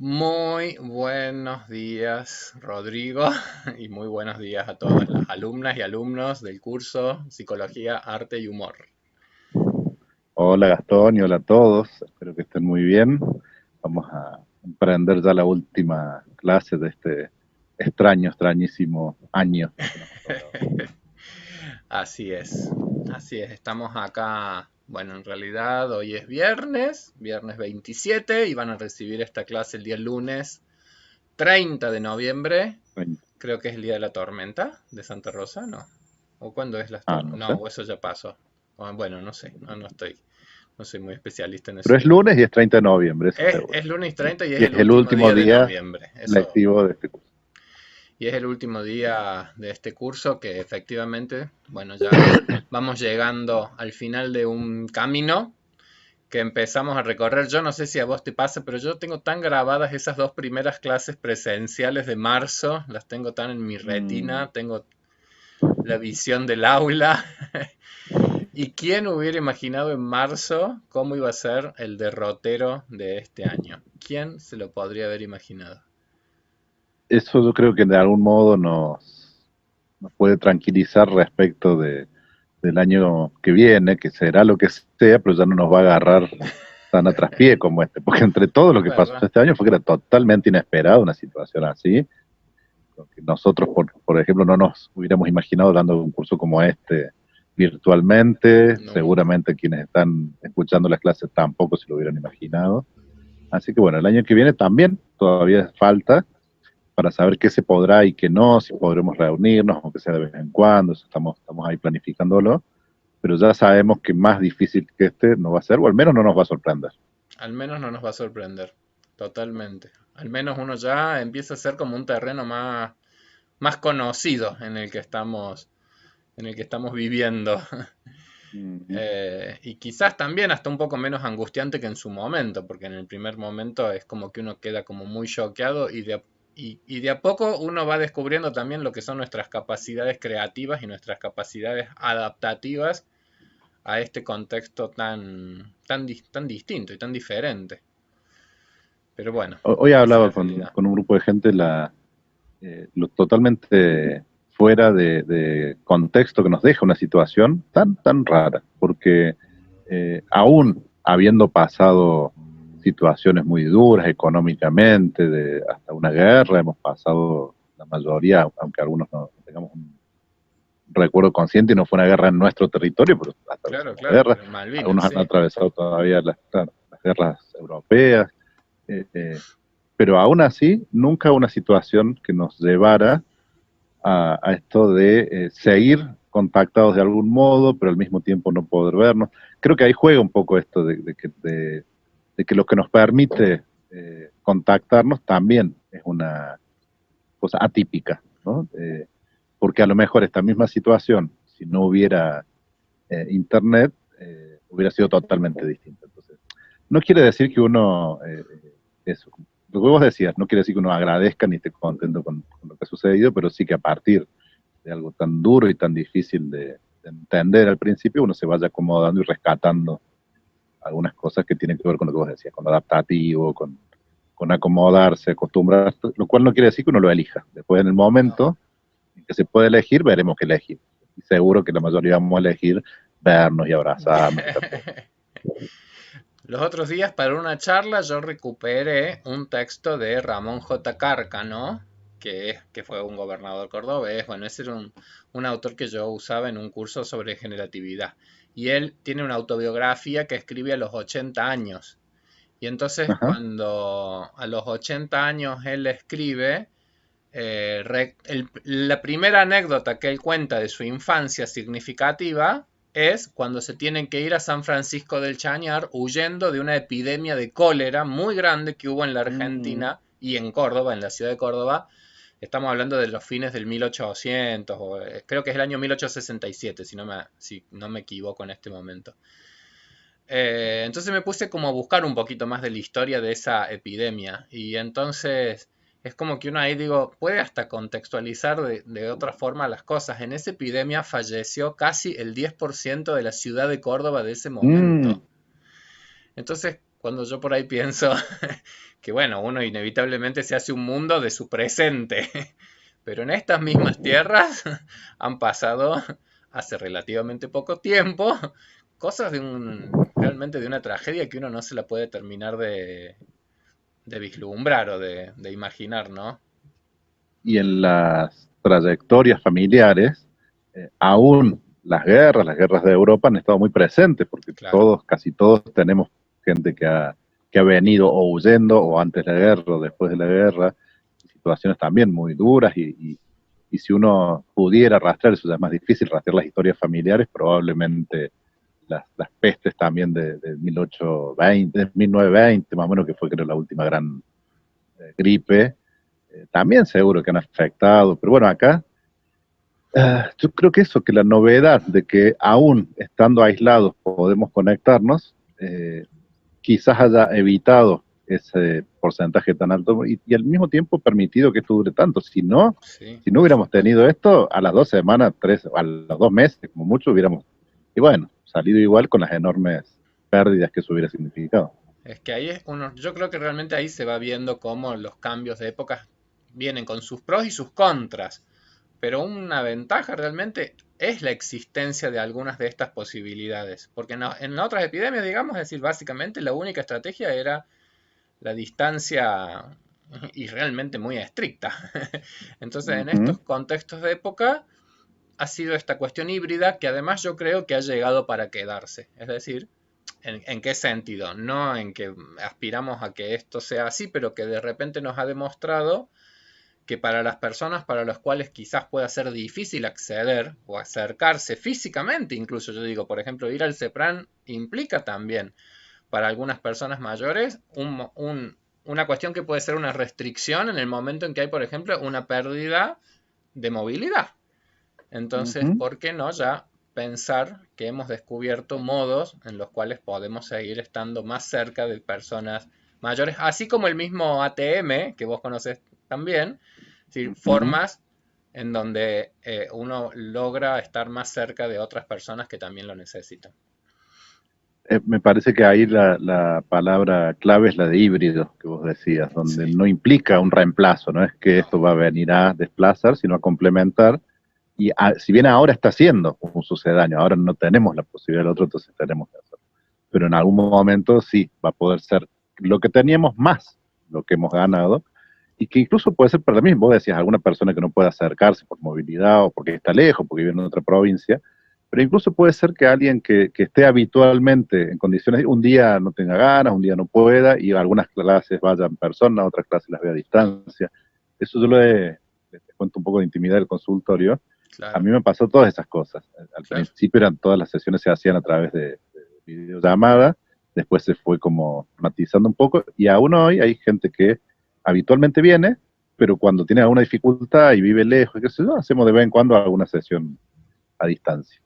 Muy buenos días, Rodrigo, y muy buenos días a todas las alumnas y alumnos del curso Psicología, Arte y Humor. Hola Gastón y hola a todos, espero que estén muy bien. Vamos a emprender ya la última clase de este extrañísimo año que nos ha tocado. Así es, así es. Estamos acá, bueno, en realidad hoy es viernes 27, y van a recibir esta clase el día lunes 30 de noviembre. Creo que es el día de la tormenta de Santa Rosa, ¿no? ¿O cuándo es la tormenta? No No, sé. o eso ya pasó. Bueno, no sé, no soy muy especialista en Pero eso es de los... lunes y es 30 de noviembre, eso seguro. Es lunes 30 y es Y el es el último último día de día noviembre. Eso, lectivo de este curso. y es el último día de este curso que efectivamente, bueno, ya vamos llegando al final de un camino que empezamos a recorrer. Yo no sé si a vos te pasa, pero yo tengo tan grabadas esas dos primeras clases presenciales de marzo, las tengo tan en mi Mm, retina, tengo la visión del aula. ¿Y quién hubiera imaginado en marzo cómo iba a ser el derrotero de este año? ¿Quién se lo podría haber imaginado? Eso yo creo que de algún modo nos puede tranquilizar respecto del año que viene, que será lo que sea, pero ya no nos va a agarrar tan a traspié como este, porque entre todo lo Es que pasó verdad. este año fue que era totalmente inesperado una situación así, porque nosotros, por ejemplo, no nos hubiéramos imaginado dando un curso como este virtualmente, Nunca. seguramente quienes están escuchando las clases tampoco se lo hubieran imaginado. Así que bueno, el año que viene también todavía falta para saber qué se podrá y qué no, si podremos reunirnos, aunque sea de vez en cuando, eso estamos ahí planificándolo, pero ya sabemos que más difícil que este no va a ser, o al menos no nos va a sorprender. Al menos no nos va a sorprender. Totalmente. Al menos uno ya empieza a ser como un terreno más conocido en el que estamos viviendo. Ujú. Y quizás también hasta un poco menos angustiante que en su momento, porque en el primer momento es como que uno queda como muy choqueado y de a poco uno va descubriendo también lo que son nuestras capacidades creativas y nuestras capacidades adaptativas a este contexto tan distinto y tan diferente. Pero bueno, Hoy esa es hablaba la realidad. con un grupo de gente lo totalmente fuera de contexto que nos deja una situación tan rara, porque aún habiendo pasado situaciones muy duras económicamente, hasta una guerra, hemos pasado la mayoría, aunque algunos no tengamos un recuerdo consciente y no fue una guerra en nuestro territorio, pero Claro, atravesamos claro, guerras, pero Malvinas, algunos han sí. atravesado todavía las guerras europeas, eh, eh, pero aún así, nunca una situación que nos llevara a esto de seguir contactados de algún modo, pero al mismo tiempo no poder vernos. Creo que ahí juega un poco esto de que lo que nos permite contactarnos también es una cosa atípica, ¿no? Porque a lo mejor esta misma situación, si no hubiera internet, hubiera sido totalmente distinta. Entonces, no quiere decir que uno, eso, lo que vos decías, no quiere decir que uno agradezca ni esté contento con lo que ha sucedido, pero sí que a partir de algo tan duro y tan difícil de entender al principio, uno se vaya acomodando y rescatando algunas cosas que tienen que ver con lo que vos decías, con lo adaptativo, con acomodarse, acostumbrarse, lo cual no quiere decir que uno lo elija. Después, en el No. momento en que se puede elegir, veremos qué elegir. Y seguro que la mayoría vamos a elegir vernos y abrazarnos y estar todos. Los otros días para una charla yo recuperé un texto de Ramón J. Cárcano, que fue un gobernador cordobés. Bueno, ese era un autor que yo usaba en un curso sobre generatividad. Y él tiene una autobiografía que escribe a los 80 años. Y entonces Ajá. cuando a los 80 años él escribe, la primera anécdota que él cuenta de su infancia significativa es cuando se tienen que ir a San Francisco del Chañar huyendo de una epidemia de cólera muy grande que hubo en la Mm, Argentina y en Córdoba, en la ciudad de Córdoba. Estamos hablando de los fines del 1800, creo que es el año 1867, si no me equivoco en este momento. Entonces me puse como a buscar un poquito más de la historia de esa epidemia. Y entonces es como que uno ahí digo, puede hasta contextualizar de otra forma las cosas. En esa epidemia falleció casi el 10% de la ciudad de Córdoba de ese mm, momento. Entonces, cuando yo por ahí pienso que, bueno, uno inevitablemente se hace un mundo de su presente, pero en estas mismas tierras han pasado hace relativamente poco tiempo cosas realmente de una tragedia que uno no se la puede terminar de vislumbrar o de imaginar, ¿no? Y en las trayectorias familiares, aún las guerras de Europa han estado muy presentes, porque Claro, todos, casi todos tenemos gente que ha venido o huyendo o antes de la guerra o después de la guerra, situaciones también muy duras y si uno pudiera rastrear, eso ya es más difícil, rastrear las historias familiares, probablemente las pestes también de 1820, de 1920, más o menos, que fue creo la última gran gripe, también seguro que han afectado, pero bueno, acá yo creo que eso, que la novedad de que aún estando aislados podemos conectarnos, quizás haya evitado ese porcentaje tan alto y al mismo tiempo permitido que esto dure tanto. sí, Si no por hubiéramos supuesto. tenido esto, a las 2 semanas, a los 2 meses, como mucho, hubiéramos, y bueno, salido igual con las enormes pérdidas que eso hubiera significado. Es que ahí es uno, yo creo que realmente ahí se va viendo cómo los cambios de épocas vienen con sus pros y sus contras. Pero una ventaja realmente es la existencia de algunas de estas posibilidades. Porque en otras epidemias, digamos, es decir, básicamente la única estrategia era la distancia y realmente muy estricta. Entonces, Uh en -huh, estos contextos de época ha sido esta cuestión híbrida que además yo creo que ha llegado para quedarse. Es decir, ¿en qué sentido? No en que aspiramos a que esto sea así, pero que de repente nos ha demostrado que para las personas para las cuales quizás pueda ser difícil acceder o acercarse físicamente, incluso yo digo, por ejemplo, ir al CEPRAN implica también para algunas personas mayores una cuestión que puede ser una restricción en el momento en que hay, por ejemplo, una pérdida de movilidad. uh Entonces, -huh. ¿por qué no ya pensar que hemos descubierto modos en los cuales podemos seguir estando más cerca de personas mayores, así como el mismo ATM, que vos conoces también, es decir, Uh -huh. formas en donde uno logra estar más cerca de otras personas que también lo necesitan. Me parece que ahí la palabra clave es la de híbrido, que vos decías, donde Sí, no implica un reemplazo, no es que no, esto va a venir a desplazar, sino a complementar. Si bien ahora está haciendo un sucedáneo, ahora no tenemos la posibilidad del otro, entonces tenemos que hacerlo. Pero en algún momento sí, va a poder ser lo que teníamos más, lo que hemos ganado, y que incluso puede ser para mí, vos decías, alguna persona que no pueda acercarse por movilidad o porque está lejos, porque vive en otra provincia, pero incluso puede ser que alguien que esté habitualmente en condiciones, un día no tenga ganas, un día no pueda, y algunas clases vayan en persona, otras clases las vea a distancia. Eso yo les cuento un poco de intimidad del consultorio. A claro, mí me pasó todas esas cosas. Al claro. principio eran todas las sesiones se hacían a través de videollamada, después se fue como matizando un poco, y aún hoy hay gente que habitualmente viene, pero cuando tiene alguna dificultad y vive lejos, qué sé yo, hacemos de vez en cuando alguna sesión a distancia.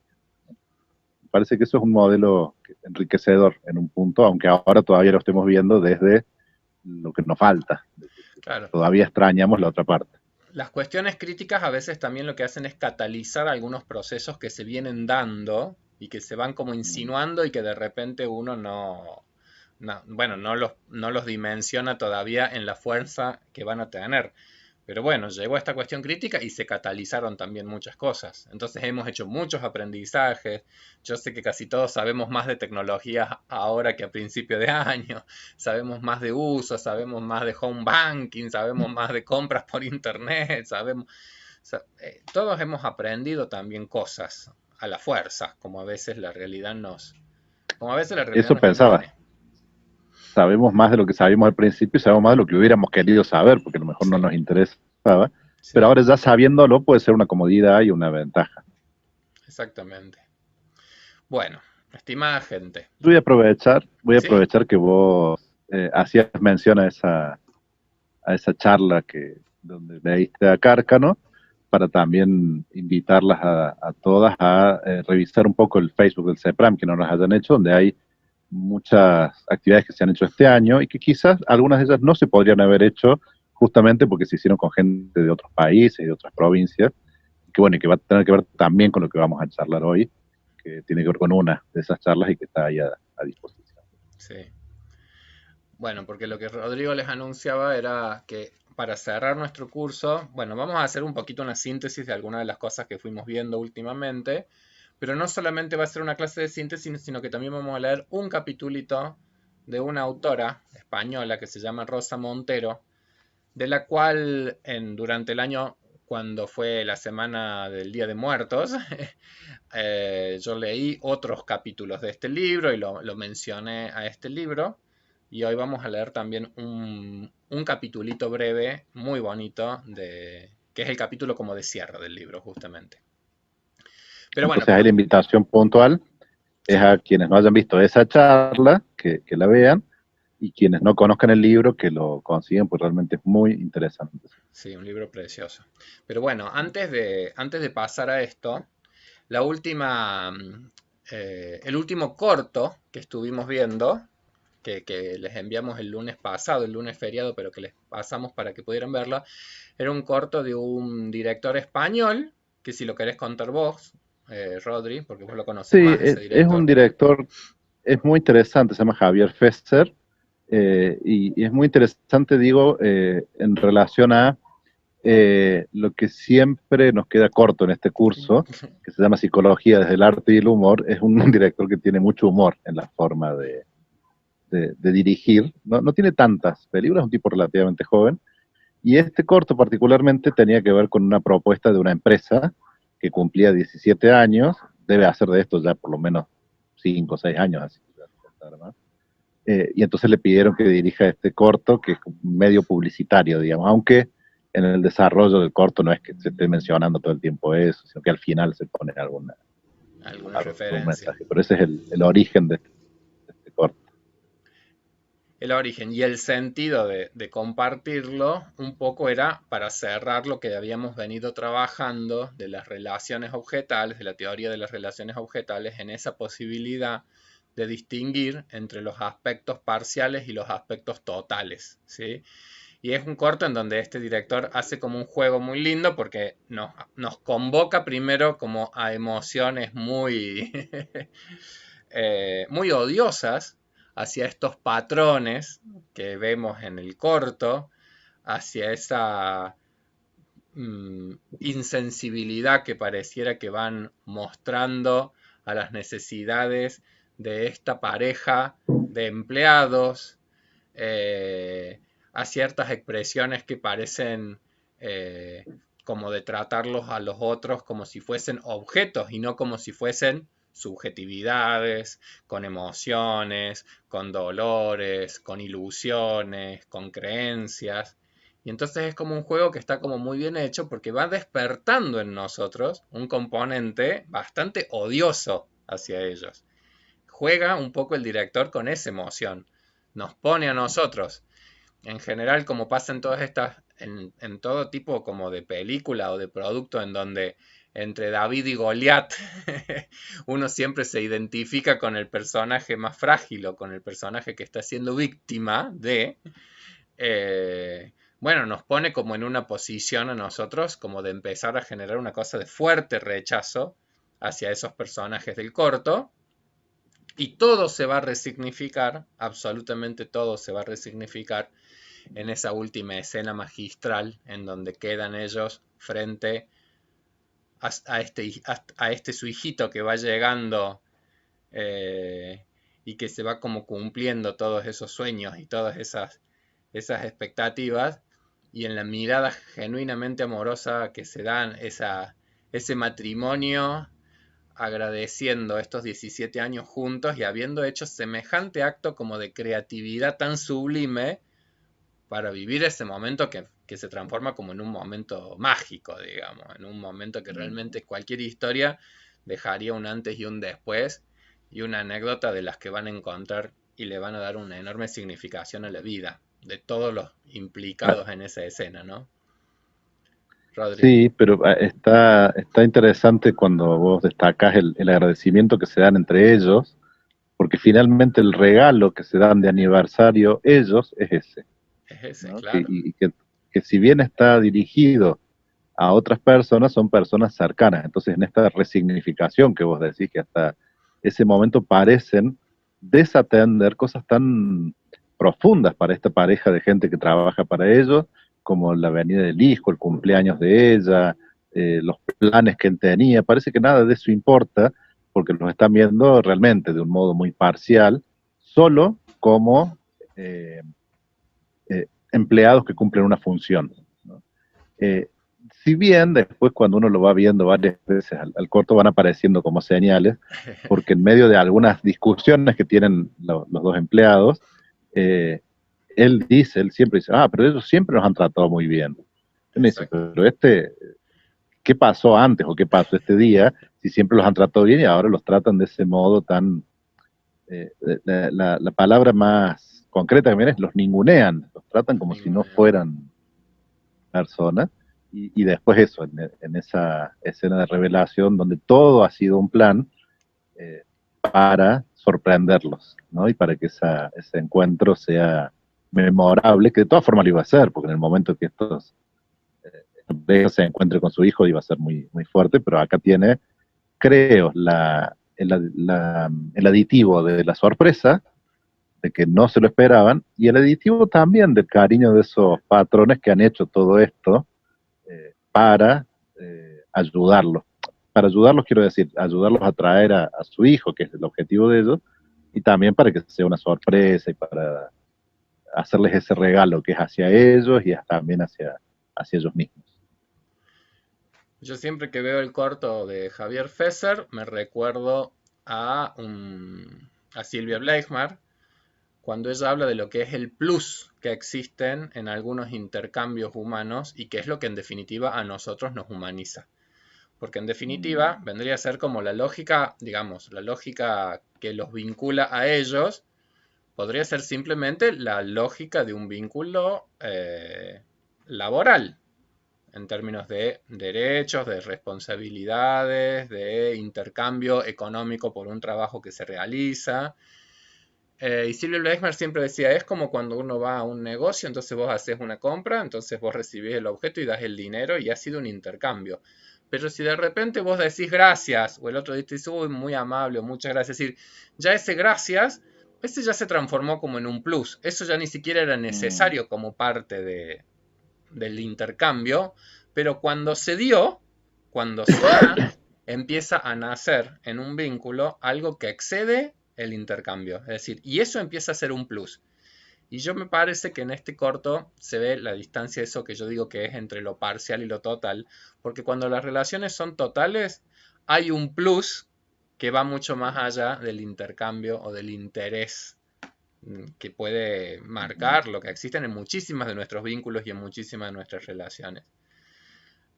Me parece que eso es un modelo enriquecedor en un punto, aunque ahora todavía lo estemos viendo desde lo que nos falta. Claro. Todavía extrañamos la otra parte. Las cuestiones críticas a veces también lo que hacen es catalizar algunos procesos que se vienen dando y que se van como insinuando y que de repente uno bueno, no los dimensiona todavía en la fuerza que van a tener. Pero bueno, llegó esta cuestión crítica y se catalizaron también muchas cosas. Entonces hemos hecho muchos aprendizajes. Yo sé que casi todos sabemos más de tecnología ahora que a principio de año. Sabemos más de uso, sabemos más de home banking, sabemos más de compras por internet, todos hemos aprendido también cosas a la fuerza, como a veces la realidad Eso nos pensaba, impone. sabemos más de lo que sabíamos al principio y sabemos más de lo que hubiéramos querido saber, porque a lo mejor no Sí, nos interesaba, pero sí, ahora ya sabiéndolo puede ser una comodidad y una ventaja. exactamente. Bueno, estimada gente. Voy a ¿Sí? aprovechar que vos hacías mención a esa charla donde leíste a Cárcano, para también invitarlas a todas a revisar un poco el Facebook del CEPRAM, que no las hayan hecho, donde hay muchas actividades que se han hecho este año y que quizás algunas de ellas no se podrían haber hecho justamente porque se hicieron con gente de otros países y de otras provincias, y que bueno, y que va a tener que ver también con lo que vamos a charlar hoy, que tiene que ver con una de esas charlas y que está ahí a disposición. Sí. Bueno, porque lo que Rodrigo les anunciaba era que para cerrar nuestro curso, bueno, vamos a hacer un poquito una síntesis de algunas de las cosas que fuimos viendo últimamente, pero no solamente va a ser una clase de síntesis, sino que también vamos a leer un capitulito de una autora española que se llama Rosa Montero, de la cual durante el año, cuando fue la semana del Día de Muertos, yo leí otros capítulos de este libro y lo mencioné a este libro. Y hoy vamos a leer también un capitulito breve, muy bonito, que es el capítulo como de cierre del libro, justamente. Pero bueno, Entonces ahí la invitación puntual es sí, a quienes no hayan visto esa charla, que la vean, y quienes no conozcan el libro, que lo consiguen, pues realmente es muy interesante. sí, un libro precioso. Pero bueno, antes de pasar a esto, la última, el último corto que estuvimos viendo, que les enviamos el lunes pasado, el lunes feriado, pero que les pasamos para que pudieran verlo, era un corto de un director español, que si lo querés contar vos, Rodri, porque vos lo conoces Sí, más, ese es un director. director, es muy interesante, se llama Javier Fesser, y es muy interesante, digo, en relación a lo que siempre nos queda corto en este curso, que se llama Psicología desde el arte y el humor, es un director que tiene mucho humor en la forma de dirigir. No, no tiene tantas películas, es un tipo relativamente joven, y este corto particularmente tenía que ver con una propuesta de una empresa que cumplía 17 años, debe hacer de esto ya por lo menos 5 o 6 años, así que ya, y entonces le pidieron que dirija este corto, que es medio publicitario, digamos, aunque en el desarrollo del corto no es que se esté mencionando todo el tiempo eso, sino que al final se pone Alguna algún referencia. mensaje. Pero ese es el origen de este corto. El origen y el sentido de compartirlo un poco era para cerrar lo que habíamos venido trabajando de las relaciones objetales, de la teoría de las relaciones objetales, en esa posibilidad de distinguir entre los aspectos parciales y los aspectos totales, ¿sí? Y es un corto en donde este director hace como un juego muy lindo porque nos convoca primero como a emociones muy, muy odiosas hacia estos patrones que vemos en el corto, hacia esa insensibilidad que pareciera que van mostrando a las necesidades de esta pareja de empleados, a ciertas expresiones que parecen eh, como de tratarlos a los otros como si fuesen objetos y no como si fuesen subjetividades, con emociones, con dolores, con ilusiones, con creencias. Y entonces es como un juego que está como muy bien hecho porque va despertando en nosotros un componente bastante odioso hacia ellos. Juega un poco el director con esa emoción. Nos pone a nosotros en general, como pasa en todas estas, en todo tipo como de película o de producto en donde entre David y Goliat uno siempre se identifica con el personaje más frágil o con el personaje que está siendo víctima de, bueno, nos pone como en una posición a nosotros como de empezar a generar una cosa de fuerte rechazo hacia esos personajes del corto y todo se va a resignificar, absolutamente todo se va a resignificar en esa última escena magistral en donde quedan ellos frente a este su hijito que va llegando, eh, y que se va como cumpliendo todos esos sueños y todas esas expectativas y en la mirada genuinamente amorosa que se dan ese matrimonio agradeciendo estos 17 años juntos y habiendo hecho semejante acto como de creatividad tan sublime para vivir ese momento que se transforma como en un momento mágico, digamos, en un momento que realmente cualquier historia dejaría un antes y un después y una anécdota de las que van a encontrar y le van a dar una enorme significación a la vida de todos los Ah, implicados en esa escena, ¿no? Rodri. sí, pero está interesante cuando vos destacás el agradecimiento que se dan entre ellos, porque finalmente el regalo que se dan de aniversario ellos es ese, Es ese, ¿no? claro. Que si bien está dirigido a otras personas, son personas cercanas. Entonces, en esta resignificación que vos decís, que hasta ese momento parecen desatender cosas tan profundas para esta pareja de gente que trabaja para ellos, como la venida del hijo, el cumpleaños de ella, los planes que él tenía. Parece que nada de eso importa, porque los están viendo realmente de un modo muy parcial, solo como empleados que cumplen una función, ¿no? Eh, si bien después cuando uno lo va viendo varias veces al corto van apareciendo como señales, porque en medio de algunas discusiones que tienen los dos empleados, eh, él siempre dice, pero ellos siempre nos han tratado muy bien. Él me dice, Exacto. pero ¿qué pasó antes o qué pasó este día? Si siempre los han tratado bien y ahora los tratan de ese modo tan... la palabra más concreta que viene es los ningunean, los tratan como si no Ningunean. fueran personas. Y después eso, en esa escena de revelación donde todo ha sido un plan para sorprenderlos, ¿no? Y para que ese encuentro sea memorable, que de todas formas lo iba a ser, porque en el momento que estos se encuentre con su hijo iba a ser muy, muy fuerte, pero acá tiene, creo, el aditivo de la sorpresa, de que no se lo esperaban, y el aditivo también del cariño de esos patrones que han hecho todo esto para ayudarlos. Para ayudarlos, quiero decir, ayudarlos a traer a su hijo, que es el objetivo de ellos, y también para que sea una sorpresa y para hacerles ese regalo que es hacia ellos y también hacia ellos mismos. Yo siempre que veo el corto de Javier Fesser me recuerdo a Silvia Bleichmar cuando ella habla de lo que es el plus que existen en algunos intercambios humanos y que es lo que en definitiva a nosotros nos humaniza. Porque en definitiva vendría a ser como la lógica, digamos, la lógica que los vincula a ellos, podría ser simplemente la lógica de un vínculo laboral, en términos de derechos, de responsabilidades, de intercambio económico por un trabajo que se realiza. Y Silvio Bleichmer siempre decía, es como cuando uno va a un negocio, entonces vos haces una compra, entonces vos recibís el objeto y das el dinero y ha sido un intercambio. Pero si de repente vos decís gracias, o el otro dice, uy, muy amable, o muchas gracias, es decir, ya ese gracias, ese ya se transformó como en un plus. Eso ya ni siquiera era necesario como parte del intercambio, pero cuando se da, empieza a nacer en un vínculo algo que excede el intercambio. Es decir, y eso empieza a ser un plus. Y yo me parece que en este corto se ve la distancia, eso que yo digo que es entre lo parcial y lo total, porque cuando las relaciones son totales, hay un plus que va mucho más allá del intercambio o del interés que puede marcar lo que existen en muchísimas de nuestros vínculos y en muchísimas de nuestras relaciones.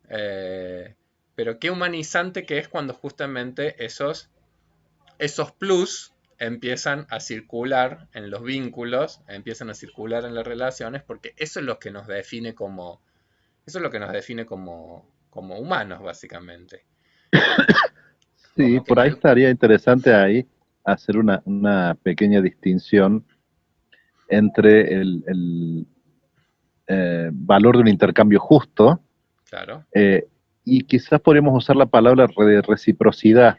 Eh, pero qué humanizante que es cuando justamente esos plus empiezan a circular en los vínculos, empiezan a circular en las relaciones, porque eso es lo que nos define eso es lo que nos define como humanos, básicamente. Sí, Como que por ahí estaría interesante ahí hacer una pequeña distinción entre el valor de un intercambio justo claro, eh, y quizás podríamos usar la palabra de reciprocidad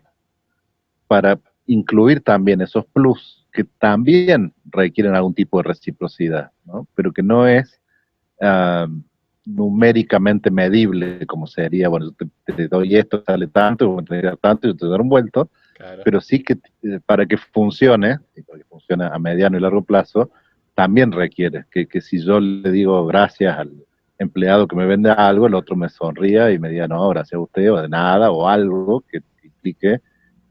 para incluir también esos plus que también requieren algún tipo de reciprocidad, ¿no? Pero que no es numéricamente medible, como sería, bueno, te doy esto, sale tanto, bueno, te doy tanto, yo te doy un vuelto, claro. pero sí que para que funcione, y para que funcione a mediano y largo plazo, también requiere que si yo le digo gracias al empleado que me vende algo, el otro me sonría y me diga, no, gracias a usted, o de nada, o algo que implique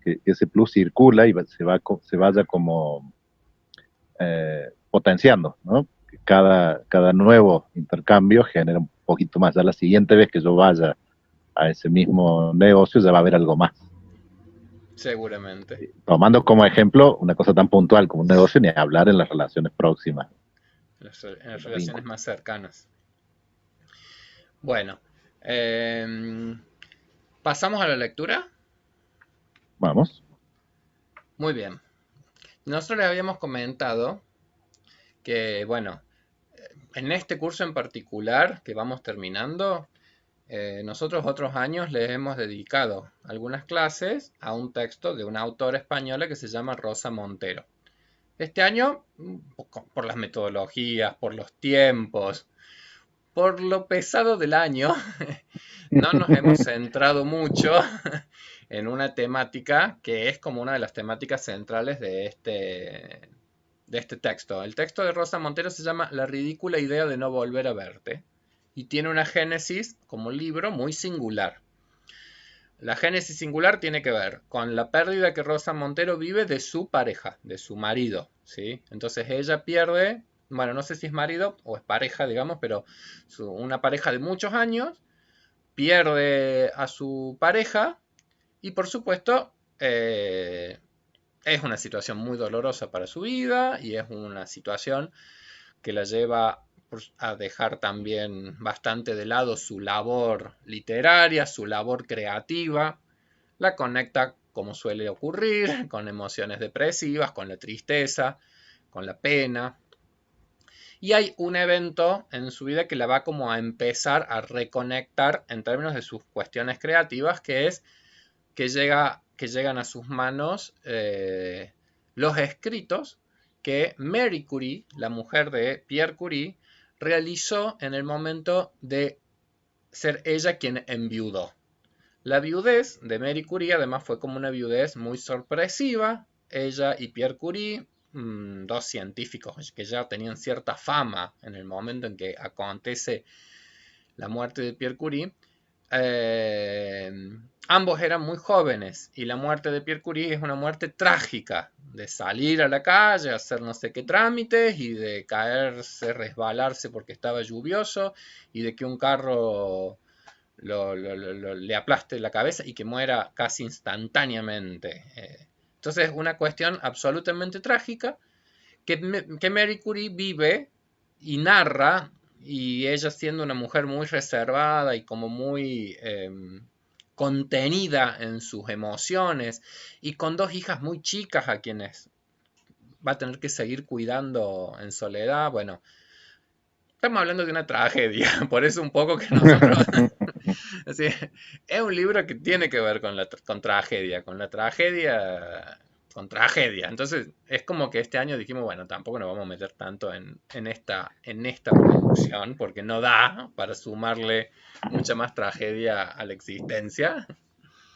que ese plus circula y se vaya como potenciando, ¿no? Que cada nuevo intercambio genera un poquito más. Ya la siguiente vez que yo vaya a ese mismo negocio ya va a haber algo más. Seguramente. Tomando como ejemplo una cosa tan puntual como un negocio, ni hablar en las relaciones próximas, En las en los relaciones vínculos. más cercanas. Bueno, eh, pasamos a la lectura. Vamos. Muy bien. Nosotros les habíamos comentado que, bueno, en este curso en particular que vamos terminando, nosotros otros años les hemos dedicado algunas clases a un texto de una autora española que se llama Rosa Montero. Este año, por las metodologías, por los tiempos, por lo pesado del año, no nos hemos centrado mucho en una temática que es como una de las temáticas centrales de este texto. El texto de Rosa Montero se llama La ridícula idea de no volver a verte y tiene una génesis como libro muy singular. La génesis singular tiene que ver con la pérdida que Rosa Montero vive de su pareja, de su marido, ¿sí? Entonces ella pierde, bueno, no sé si es marido o es pareja, digamos, pero una pareja de muchos años, pierde a su pareja y por supuesto es una situación muy dolorosa para su vida y es una situación que la lleva a dejar también bastante de lado su labor literaria, su labor creativa, la conecta, como suele ocurrir, con emociones depresivas, con la tristeza, con la pena. Y hay un evento en su vida que la va como a empezar a reconectar en términos de sus cuestiones creativas, que es que llegan a sus manos los escritos que Marie Curie, la mujer de Pierre Curie, realizó en el momento de ser ella quien enviudó. La viudez de Marie Curie además fue como una viudez muy sorpresiva. Ella y Pierre Curie, dos científicos que ya tenían cierta fama en el momento en que acontece la muerte de Pierre Curie, eh, ambos eran muy jóvenes y la muerte de Pierre Curie es una muerte trágica, de salir a la calle, hacer no sé qué trámites y de caerse, resbalarse porque estaba lluvioso y de que un carro le aplaste la cabeza y que muera casi instantáneamente. Entonces, una cuestión absolutamente trágica que Marie Curie vive y narra, y ella siendo una mujer muy reservada y como muy contenida en sus emociones, y con dos hijas muy chicas a quienes va a tener que seguir cuidando en soledad, bueno, estamos hablando de una tragedia, por eso un poco que nosotros así, es un libro que tiene que ver con con tragedia, con tragedia. Entonces, es como que este año dijimos, bueno, tampoco nos vamos a meter tanto en esta producción, porque no da para sumarle mucha más tragedia a la existencia.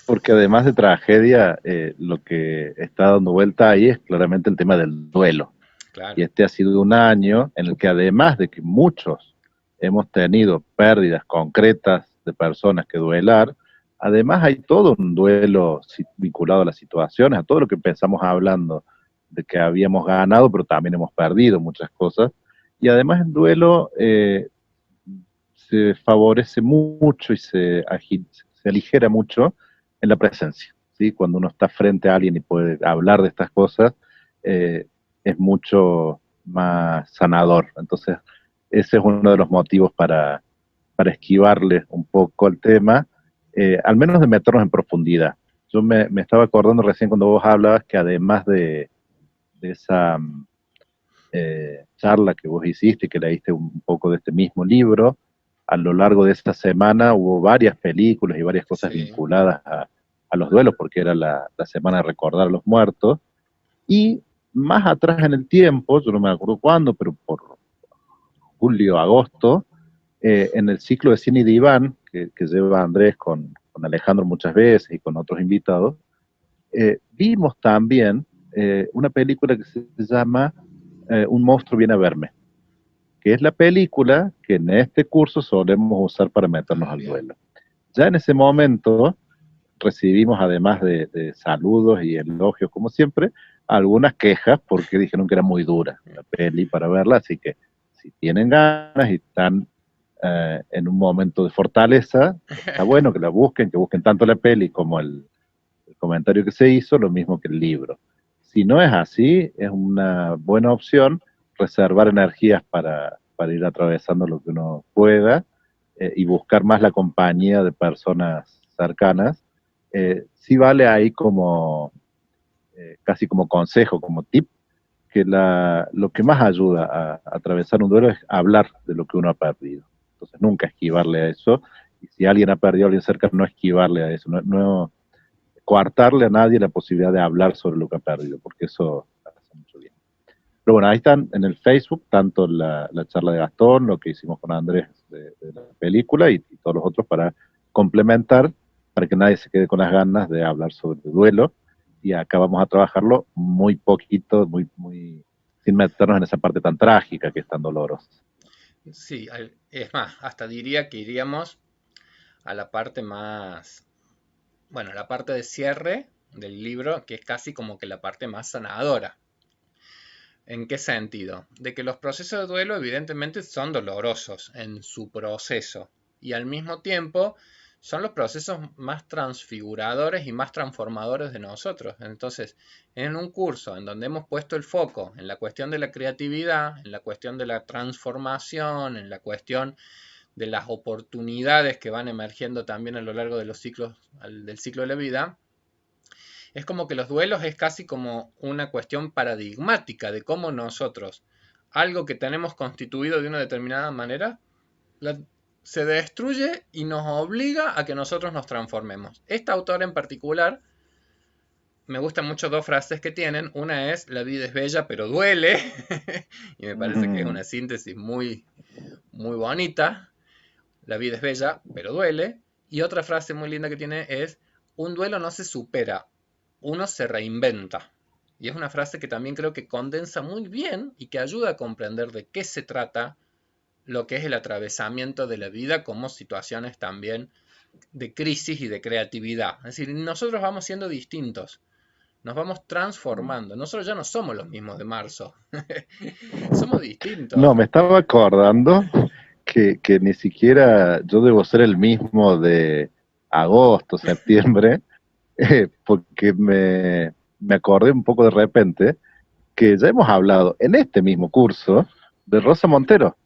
Porque además de tragedia, lo que está dando vuelta ahí es claramente el tema del duelo. Y Claro, este ha sido un año en el que además de que muchos hemos tenido pérdidas concretas de personas que duelar, además hay todo un duelo vinculado a las situaciones, a todo lo que empezamos hablando de que habíamos ganado, pero también hemos perdido muchas cosas. Y además el duelo se favorece mucho y se aligera mucho en la presencia, ¿sí? Cuando uno está frente a alguien y puede hablar de estas cosas, eh, es mucho más sanador. Entonces, ese es uno de los motivos para esquivarle un poco el tema, al menos de meternos en profundidad. Yo me estaba acordando recién cuando vos hablabas que además de esa charla que vos hiciste, que leíste un poco de este mismo libro, a lo largo de esta semana hubo varias películas y varias cosas sí, vinculadas a los duelos, porque era la semana de recordar a los muertos. Y más atrás en el tiempo, yo no me acuerdo cuándo, pero por julio, agosto, en el ciclo de cine y diván que lleva Andrés con Alejandro muchas veces y con otros invitados, vimos también una película que se llama Un monstruo viene a verme, que es la película que en este curso solemos usar para meternos ah, al bien. duelo. Ya en ese momento recibimos, además de saludos y elogios, como siempre, algunas quejas porque dijeron que era muy dura la peli para verla, así que si tienen ganas y están en un momento de fortaleza, está bueno que busquen tanto la peli como el comentario que se hizo, lo mismo que el libro. Si no es así, es una buena opción reservar energías para ir atravesando lo que uno pueda y buscar más la compañía de personas cercanas. Sí vale ahí como, casi como consejo, como tip, que lo que más ayuda a atravesar un duelo es hablar de lo que uno ha perdido. Entonces nunca esquivarle a eso. Y si alguien ha perdido a alguien cerca, no esquivarle a eso. No coartarle a nadie la posibilidad de hablar sobre lo que ha perdido, porque eso hace mucho bien. Pero bueno, ahí están en el Facebook, tanto la charla de Gastón, lo que hicimos con Andrés de la película y todos los otros para complementar, para que nadie se quede con las ganas de hablar sobre el duelo. Y acá vamos a trabajarlo muy poquito, muy, sin meternos en esa parte tan trágica que es tan dolorosa. Sí, es más, hasta diría que iríamos a la parte más, bueno, la parte de cierre del libro, que es casi como que la parte más sanadora. ¿En qué sentido? De que los procesos de duelo evidentemente son dolorosos en su proceso y al mismo tiempo son los procesos más transfiguradores y más transformadores de nosotros. Entonces, en un curso en donde hemos puesto el foco en la cuestión de la creatividad, en la cuestión de la transformación, en la cuestión de las oportunidades que van emergiendo también a lo largo de los ciclos, del ciclo de la vida, es como que los duelos es casi como una cuestión paradigmática de cómo nosotros, algo que tenemos constituido de una determinada manera, se destruye y nos obliga a que nosotros nos transformemos. Esta autora en particular, me gustan mucho dos frases que tienen. Una es, la vida es bella pero duele, y me parece que es Mm. una síntesis muy, muy bonita. La vida es bella pero duele. Y otra frase muy linda que tiene es, un duelo no se supera, uno se reinventa. Y es una frase que también creo que condensa muy bien y que ayuda a comprender de qué se trata lo que es el atravesamiento de la vida como situaciones también de crisis y de creatividad. Es decir, nosotros vamos siendo distintos, nos vamos transformando. Nosotros ya no somos los mismos de marzo, somos distintos. No, me estaba acordando que ni siquiera yo debo ser el mismo de agosto, septiembre, porque me acordé un poco de repente que ya hemos hablado en este mismo curso de Rosa Montero.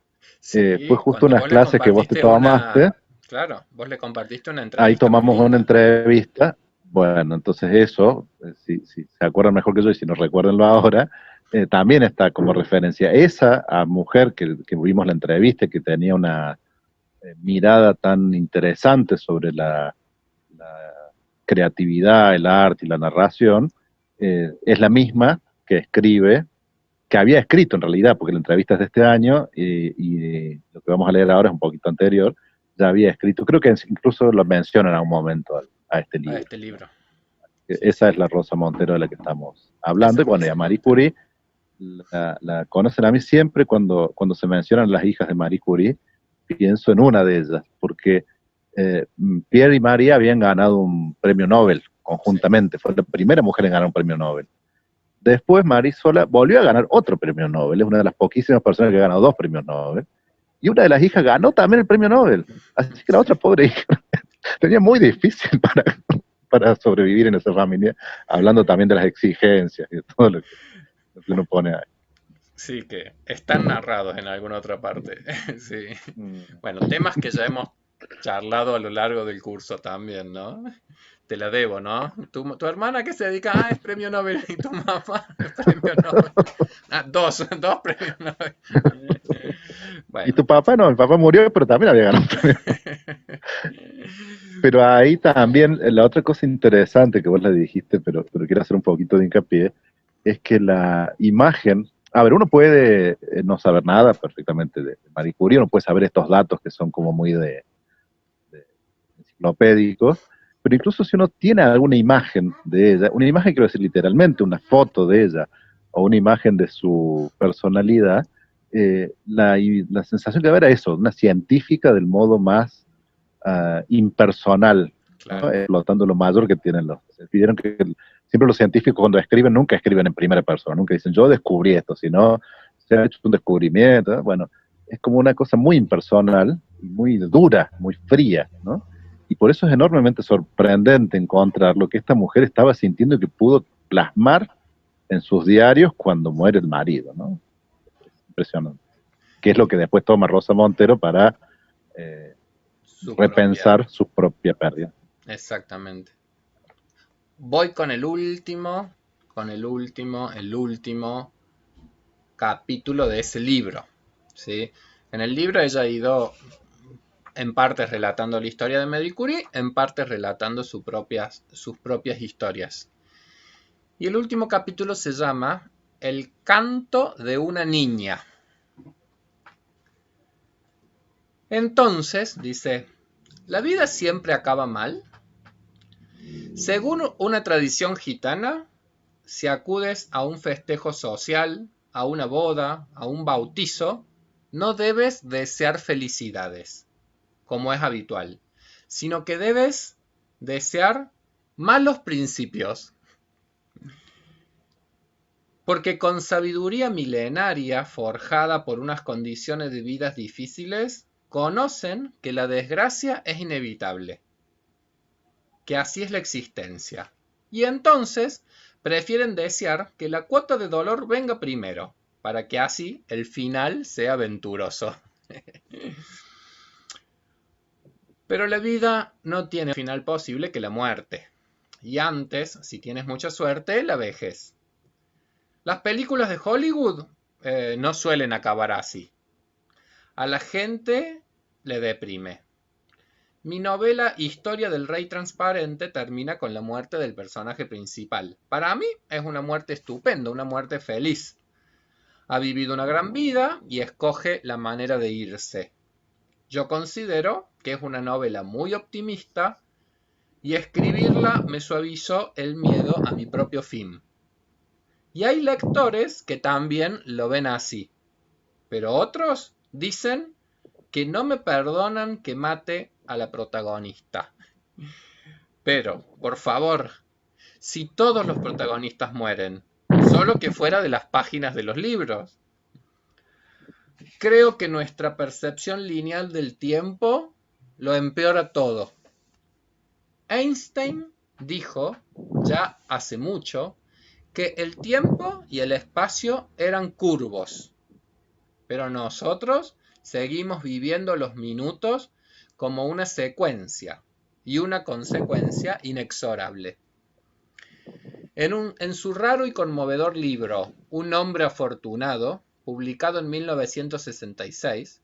Fue Sí, justo cuando unas vos le clases que vos te compartiste una, tomaste, claro, vos le compartiste una ahí entrevista muy tomamos una linda. entrevista. Bueno, entonces eso, si se acuerdan mejor que yo y si no recuérdenlo ahora, también está como referencia. Esa a mujer que vimos la entrevista, que tenía una mirada tan interesante sobre la creatividad, el arte y la narración, es la misma que escribe, que había escrito en realidad, porque la entrevista es de este año y lo que vamos a leer ahora es un poquito anterior, ya había escrito, creo que incluso lo menciona en algún momento a este A libro. este libro. Sí, Esa es sí, la Rosa Montero de la que estamos esa hablando. Y es bueno, y Rosa a Marie Montero. Curie la conocen a mí siempre cuando se mencionan las hijas de Marie Curie, pienso en una de ellas, porque Pierre y Marie habían ganado un premio Nobel Sí, conjuntamente, fue la primera mujer en ganar un premio Nobel. Después Marie sola volvió a ganar otro premio Nobel, es una de las poquísimas personas que ha ganado dos premios Nobel, y una de las hijas ganó también el premio Nobel, así que la sí. otra pobre hija tenía muy difícil para sobrevivir en esa familia, hablando también de las exigencias y de todo lo que uno pone ahí. Sí, que están narrados en alguna otra parte. Sí. Mm. Bueno, temas que ya hemos charlado a lo largo del curso también, ¿no? Te la debo, ¿no? Tu hermana que se dedica, es premio Nobel, y tu mamá, premio Nobel. Ah, dos premios Nobel. Y Bueno. tu papá no, mi papá murió, pero también había ganado. Pero ahí también, la otra cosa interesante que vos le dijiste, pero quiero hacer un poquito de hincapié, es que la imagen, a ver, uno puede no saber nada perfectamente de Marie Curie, uno puede saber estos datos que son como muy de enciclopédicos, pero incluso si uno tiene alguna imagen de ella, una imagen quiero decir literalmente, una foto de ella, o una imagen de su personalidad, la sensación que va era eso, una científica del modo más impersonal, ¿no? Claro. Explotando lo mayor que tienen los. Pidieron que siempre los científicos cuando escriben nunca escriben en primera persona, nunca dicen yo descubrí esto, sino se ha hecho un descubrimiento, ¿no? Bueno, es como una cosa muy impersonal, muy dura, muy fría, ¿no? Y por eso es enormemente sorprendente encontrar lo que esta mujer estaba sintiendo y que pudo plasmar en sus diarios cuando muere el marido, ¿no? Es impresionante. Que es lo que después toma Rosa Montero para eh, Su propia. repensar su propia pérdida. Exactamente. Voy el último capítulo de ese libro. ¿Sí? En el libro ella ha ido en parte relatando la historia de Marie Curie, en parte relatando sus propias historias. Y el último capítulo se llama El canto de una niña. Entonces, dice, ¿la vida siempre acaba mal? Según una tradición gitana, si acudes a un festejo social, a una boda, a un bautizo, no debes desear felicidades, como es habitual, sino que debes desear malos principios. Porque con sabiduría milenaria forjada por unas condiciones de vidas difíciles, conocen que la desgracia es inevitable, que así es la existencia. Y entonces prefieren desear que la cuota de dolor venga primero, para que así el final sea venturoso. Pero la vida no tiene final posible que la muerte. Y antes, si tienes mucha suerte, la vejez. Las películas de Hollywood no suelen acabar así. A la gente le deprime. Mi novela Historia del Rey Transparente termina con la muerte del personaje principal. Para mí es una muerte estupenda, una muerte feliz. Ha vivido una gran vida y escoge la manera de irse. Yo considero que es una novela muy optimista y escribirla me suavizó el miedo a mi propio fin. Y hay lectores que también lo ven así, pero otros dicen que no me perdonan que mate a la protagonista. Pero, por favor, si todos los protagonistas mueren, solo que fuera de las páginas de los libros. Creo que nuestra percepción lineal del tiempo lo empeora todo. Einstein dijo, ya hace mucho, que el tiempo y el espacio eran curvos, pero nosotros seguimos viviendo los minutos como una secuencia y una consecuencia inexorable. En su raro y conmovedor libro Un hombre afortunado, publicado en 1966,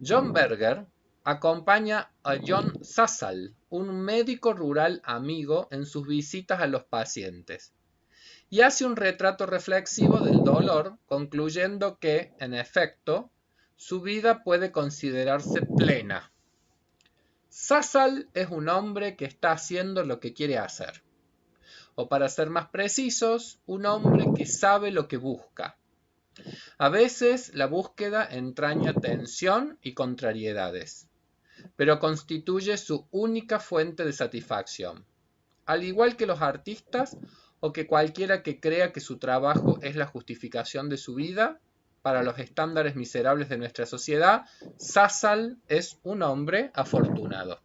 John Berger acompaña a John Sasal, un médico rural amigo, en sus visitas a los pacientes, y hace un retrato reflexivo del dolor, concluyendo que, en efecto, su vida puede considerarse plena. Sasal es un hombre que está haciendo lo que quiere hacer. O para ser más precisos, un hombre que sabe lo que busca. A veces la búsqueda entraña tensión y contrariedades, pero constituye su única fuente de satisfacción. Al igual que los artistas o que cualquiera que crea que su trabajo es la justificación de su vida, para los estándares miserables de nuestra sociedad, Sasal es un hombre afortunado.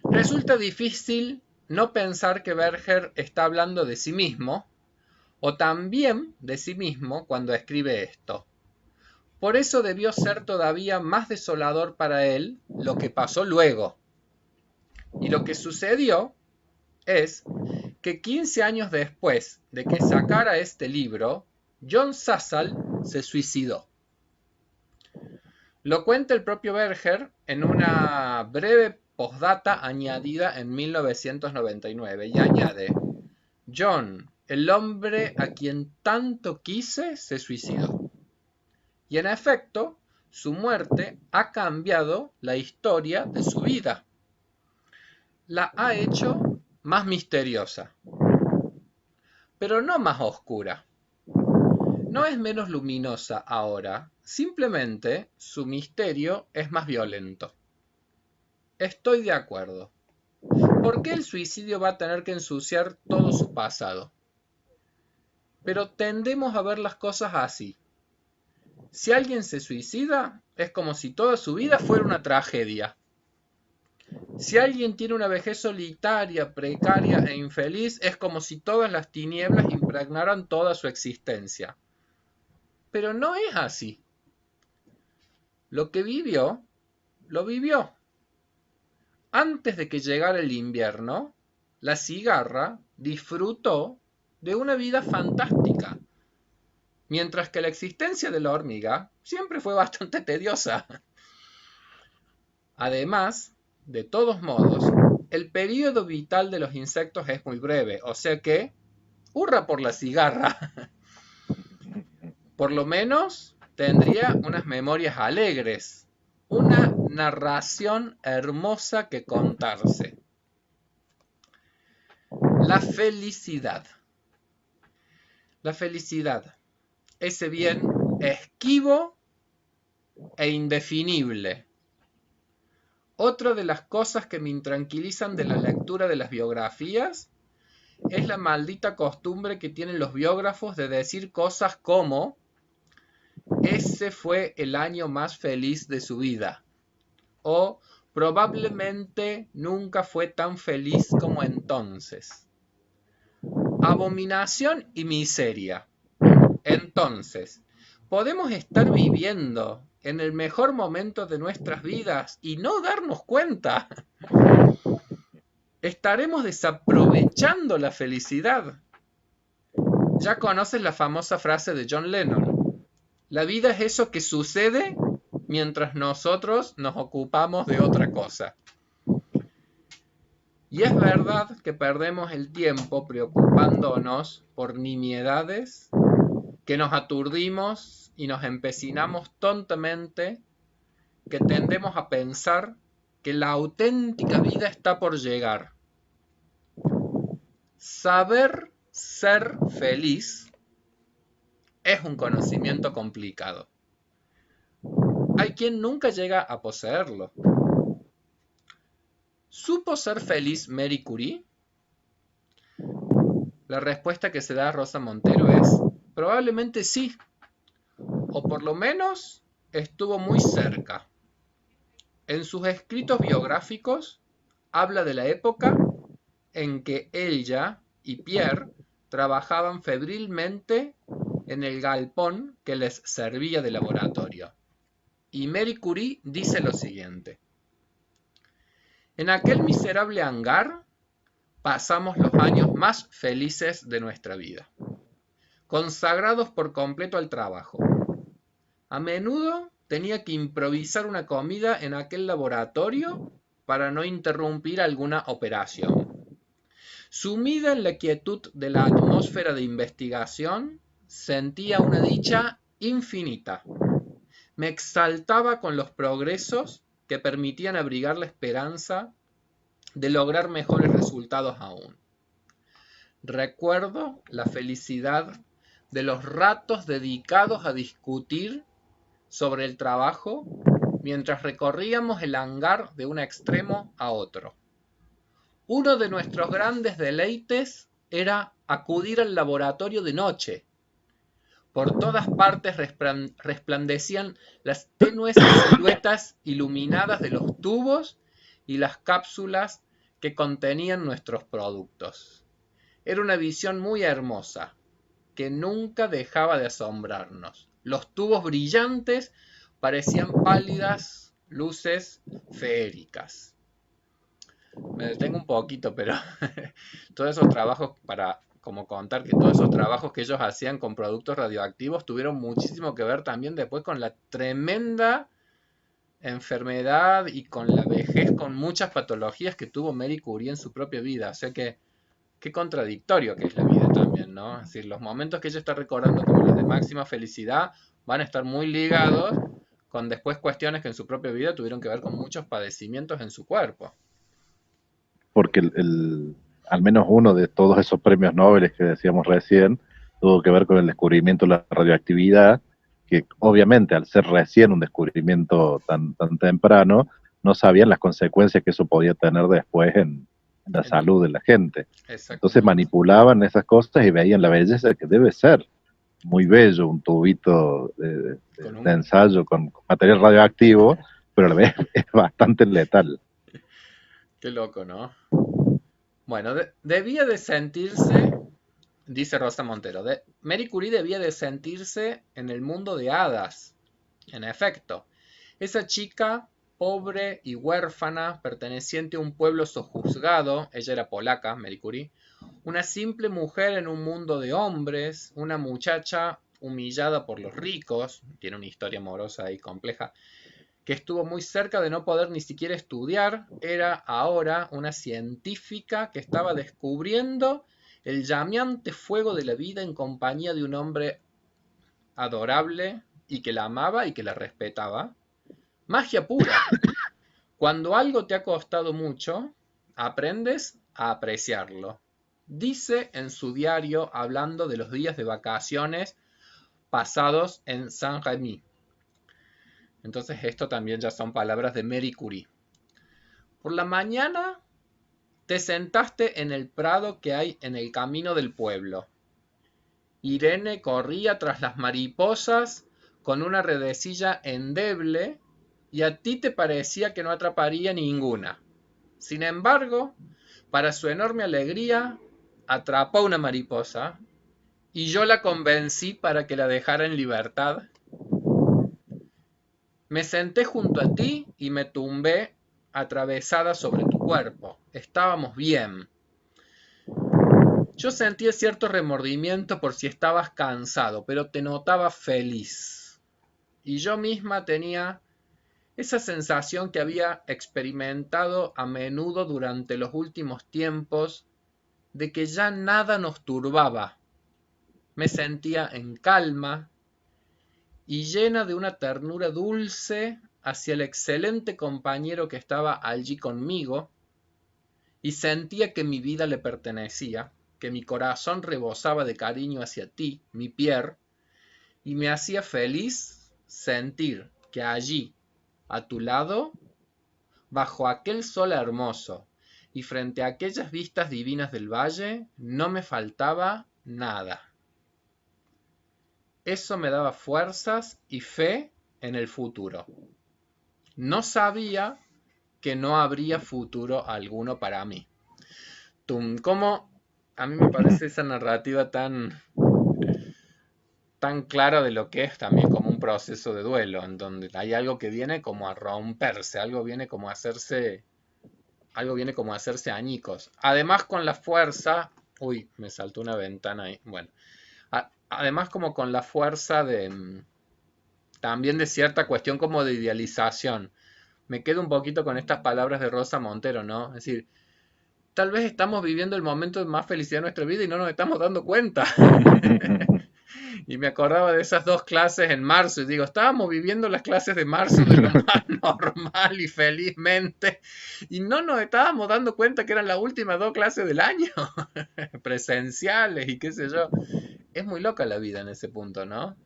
Resulta difícil no pensar que Berger está hablando de sí mismo, o también de sí mismo cuando escribe esto. Por eso debió ser todavía más desolador para él lo que pasó luego. Y lo que sucedió es que 15 años después de que sacara este libro, John Sasal se suicidó. Lo cuenta el propio Berger en una breve postdata añadida en 1999 y añade: John, el hombre a quien tanto quise, se suicidó. Y en efecto, su muerte ha cambiado la historia de su vida. La ha hecho más misteriosa, pero no más oscura. No es menos luminosa ahora, simplemente su misterio es más violento. Estoy de acuerdo. ¿Por qué el suicidio va a tener que ensuciar todo su pasado? Pero tendemos a ver las cosas así. Si alguien se suicida, es como si toda su vida fuera una tragedia. Si alguien tiene una vejez solitaria, precaria e infeliz, es como si todas las tinieblas impregnaran toda su existencia. Pero no es así. Lo que vivió, lo vivió. Antes de que llegara el invierno, la cigarra disfrutó de una vida fantástica, mientras que la existencia de la hormiga siempre fue bastante tediosa. Además, de todos modos, el período vital de los insectos es muy breve, o sea que, ¡hurra por la cigarra! por lo menos tendría unas memorias alegres, una narración hermosa que contarse. La felicidad. La felicidad, ese bien esquivo e indefinible. Otra de las cosas que me intranquilizan de la lectura de las biografías es la maldita costumbre que tienen los biógrafos de decir cosas como: ese fue el año más feliz de su vida, o probablemente nunca fue tan feliz como entonces. Abominación y miseria. Entonces, podemos estar viviendo en el mejor momento de nuestras vidas y no darnos cuenta. Estaremos desaprovechando la felicidad. Ya conoces la famosa frase de John Lennon: la vida es eso que sucede mientras nosotros nos ocupamos de otra cosa. Y es verdad que perdemos el tiempo preocupándonos por nimiedades, que nos aturdimos y nos empecinamos tontamente, que tendemos a pensar que la auténtica vida está por llegar. Saber ser feliz es un conocimiento complicado. Hay quien nunca llega a poseerlo. ¿Supo ser feliz Marie Curie? La respuesta que se da a Rosa Montero es: probablemente sí, o por lo menos estuvo muy cerca. En sus escritos biográficos habla de la época en que ella y Pierre trabajaban febrilmente en el galpón que les servía de laboratorio. Y Marie Curie dice lo siguiente: en aquel miserable hangar pasamos los años más felices de nuestra vida, consagrados por completo al trabajo. A menudo tenía que improvisar una comida en aquel laboratorio para no interrumpir alguna operación. Sumida en la quietud de la atmósfera de investigación, sentía una dicha infinita. Me exaltaba con los progresos que permitían abrigar la esperanza de lograr mejores resultados aún. Recuerdo la felicidad de los ratos dedicados a discutir sobre el trabajo mientras recorríamos el hangar de un extremo a otro. Uno de nuestros grandes deleites era acudir al laboratorio de noche. Por todas partes resplandecían las tenues siluetas iluminadas de los tubos y las cápsulas que contenían nuestros productos. Era una visión muy hermosa, que nunca dejaba de asombrarnos. Los tubos brillantes parecían pálidas luces feéricas. Me detengo un poquito, pero todos esos trabajos, para como contar que todos esos trabajos que ellos hacían con productos radioactivos tuvieron muchísimo que ver también después con la tremenda enfermedad y con la vejez, con muchas patologías que tuvo Marie Curie en su propia vida. O sea que qué contradictorio que es la vida también, ¿no? Es decir, los momentos que ella está recordando como los de máxima felicidad van a estar muy ligados con después cuestiones que en su propia vida tuvieron que ver con muchos padecimientos en su cuerpo. Porque al menos uno de todos esos premios Nobel que decíamos recién tuvo que ver con el descubrimiento de la radioactividad, que obviamente al ser recién un descubrimiento tan temprano, no sabían las consecuencias que eso podía tener después en la salud de la gente. Entonces manipulaban esas cosas y veían la belleza que debe ser muy bello, un tubito de ensayo con material radioactivo, pero a la vez es bastante letal. Qué loco, ¿no? Bueno, debía de sentirse, dice Rosa Montero, Marie Curie debía de sentirse en el mundo de hadas. En efecto, esa chica pobre y huérfana, perteneciente a un pueblo sojuzgado, ella era polaca, Marie Curie, una simple mujer en un mundo de hombres, una muchacha humillada por los ricos, tiene una historia amorosa ahí compleja, que estuvo muy cerca de no poder ni siquiera estudiar, era ahora una científica que estaba descubriendo el llameante fuego de la vida en compañía de un hombre adorable y que la amaba y que la respetaba. Magia pura. Cuando algo te ha costado mucho, aprendes a apreciarlo. Dice en su diario hablando de los días de vacaciones pasados en Saint-Rémy. Entonces esto también ya son palabras de Marie Curie. Por la mañana te sentaste en el prado que hay en el camino del pueblo. Irene corría tras las mariposas con una redecilla endeble y a ti te parecía que no atraparía ninguna. Sin embargo, para su enorme alegría, atrapó una mariposa y yo la convencí para que la dejara en libertad. Me senté junto a ti y me tumbé atravesada sobre tu cuerpo. Estábamos bien. Yo sentía cierto remordimiento por si estabas cansado, pero te notaba feliz. Y yo misma tenía esa sensación que había experimentado a menudo durante los últimos tiempos de que ya nada nos turbaba. Me sentía en calma y llena de una ternura dulce hacia el excelente compañero que estaba allí conmigo, y sentía que mi vida le pertenecía, que mi corazón rebosaba de cariño hacia ti, mi Pierre, y me hacía feliz sentir que allí, a tu lado, bajo aquel sol hermoso y frente a aquellas vistas divinas del valle, no me faltaba nada. Eso me daba fuerzas y fe en el futuro. No sabía que no habría futuro alguno para mí. ¿Cómo a mí me parece esa narrativa tan clara de lo que es también como un proceso de duelo, en donde hay algo que viene como a romperse, algo viene como a hacerse añicos. Además con la fuerza, uy, me saltó una ventana ahí, bueno, además como con la fuerza de también de cierta cuestión como de idealización. Me quedo un poquito con estas palabras de Rosa Montero, ¿no? Es decir, tal vez estamos viviendo el momento de más felicidad de nuestra vida y no nos estamos dando cuenta. Y me acordaba de esas dos clases en marzo y digo, estábamos viviendo las clases de marzo de lo más normal y felizmente y no nos estábamos dando cuenta que eran las últimas dos clases del año, presenciales y qué sé yo. Es muy loca la vida en ese punto, ¿no?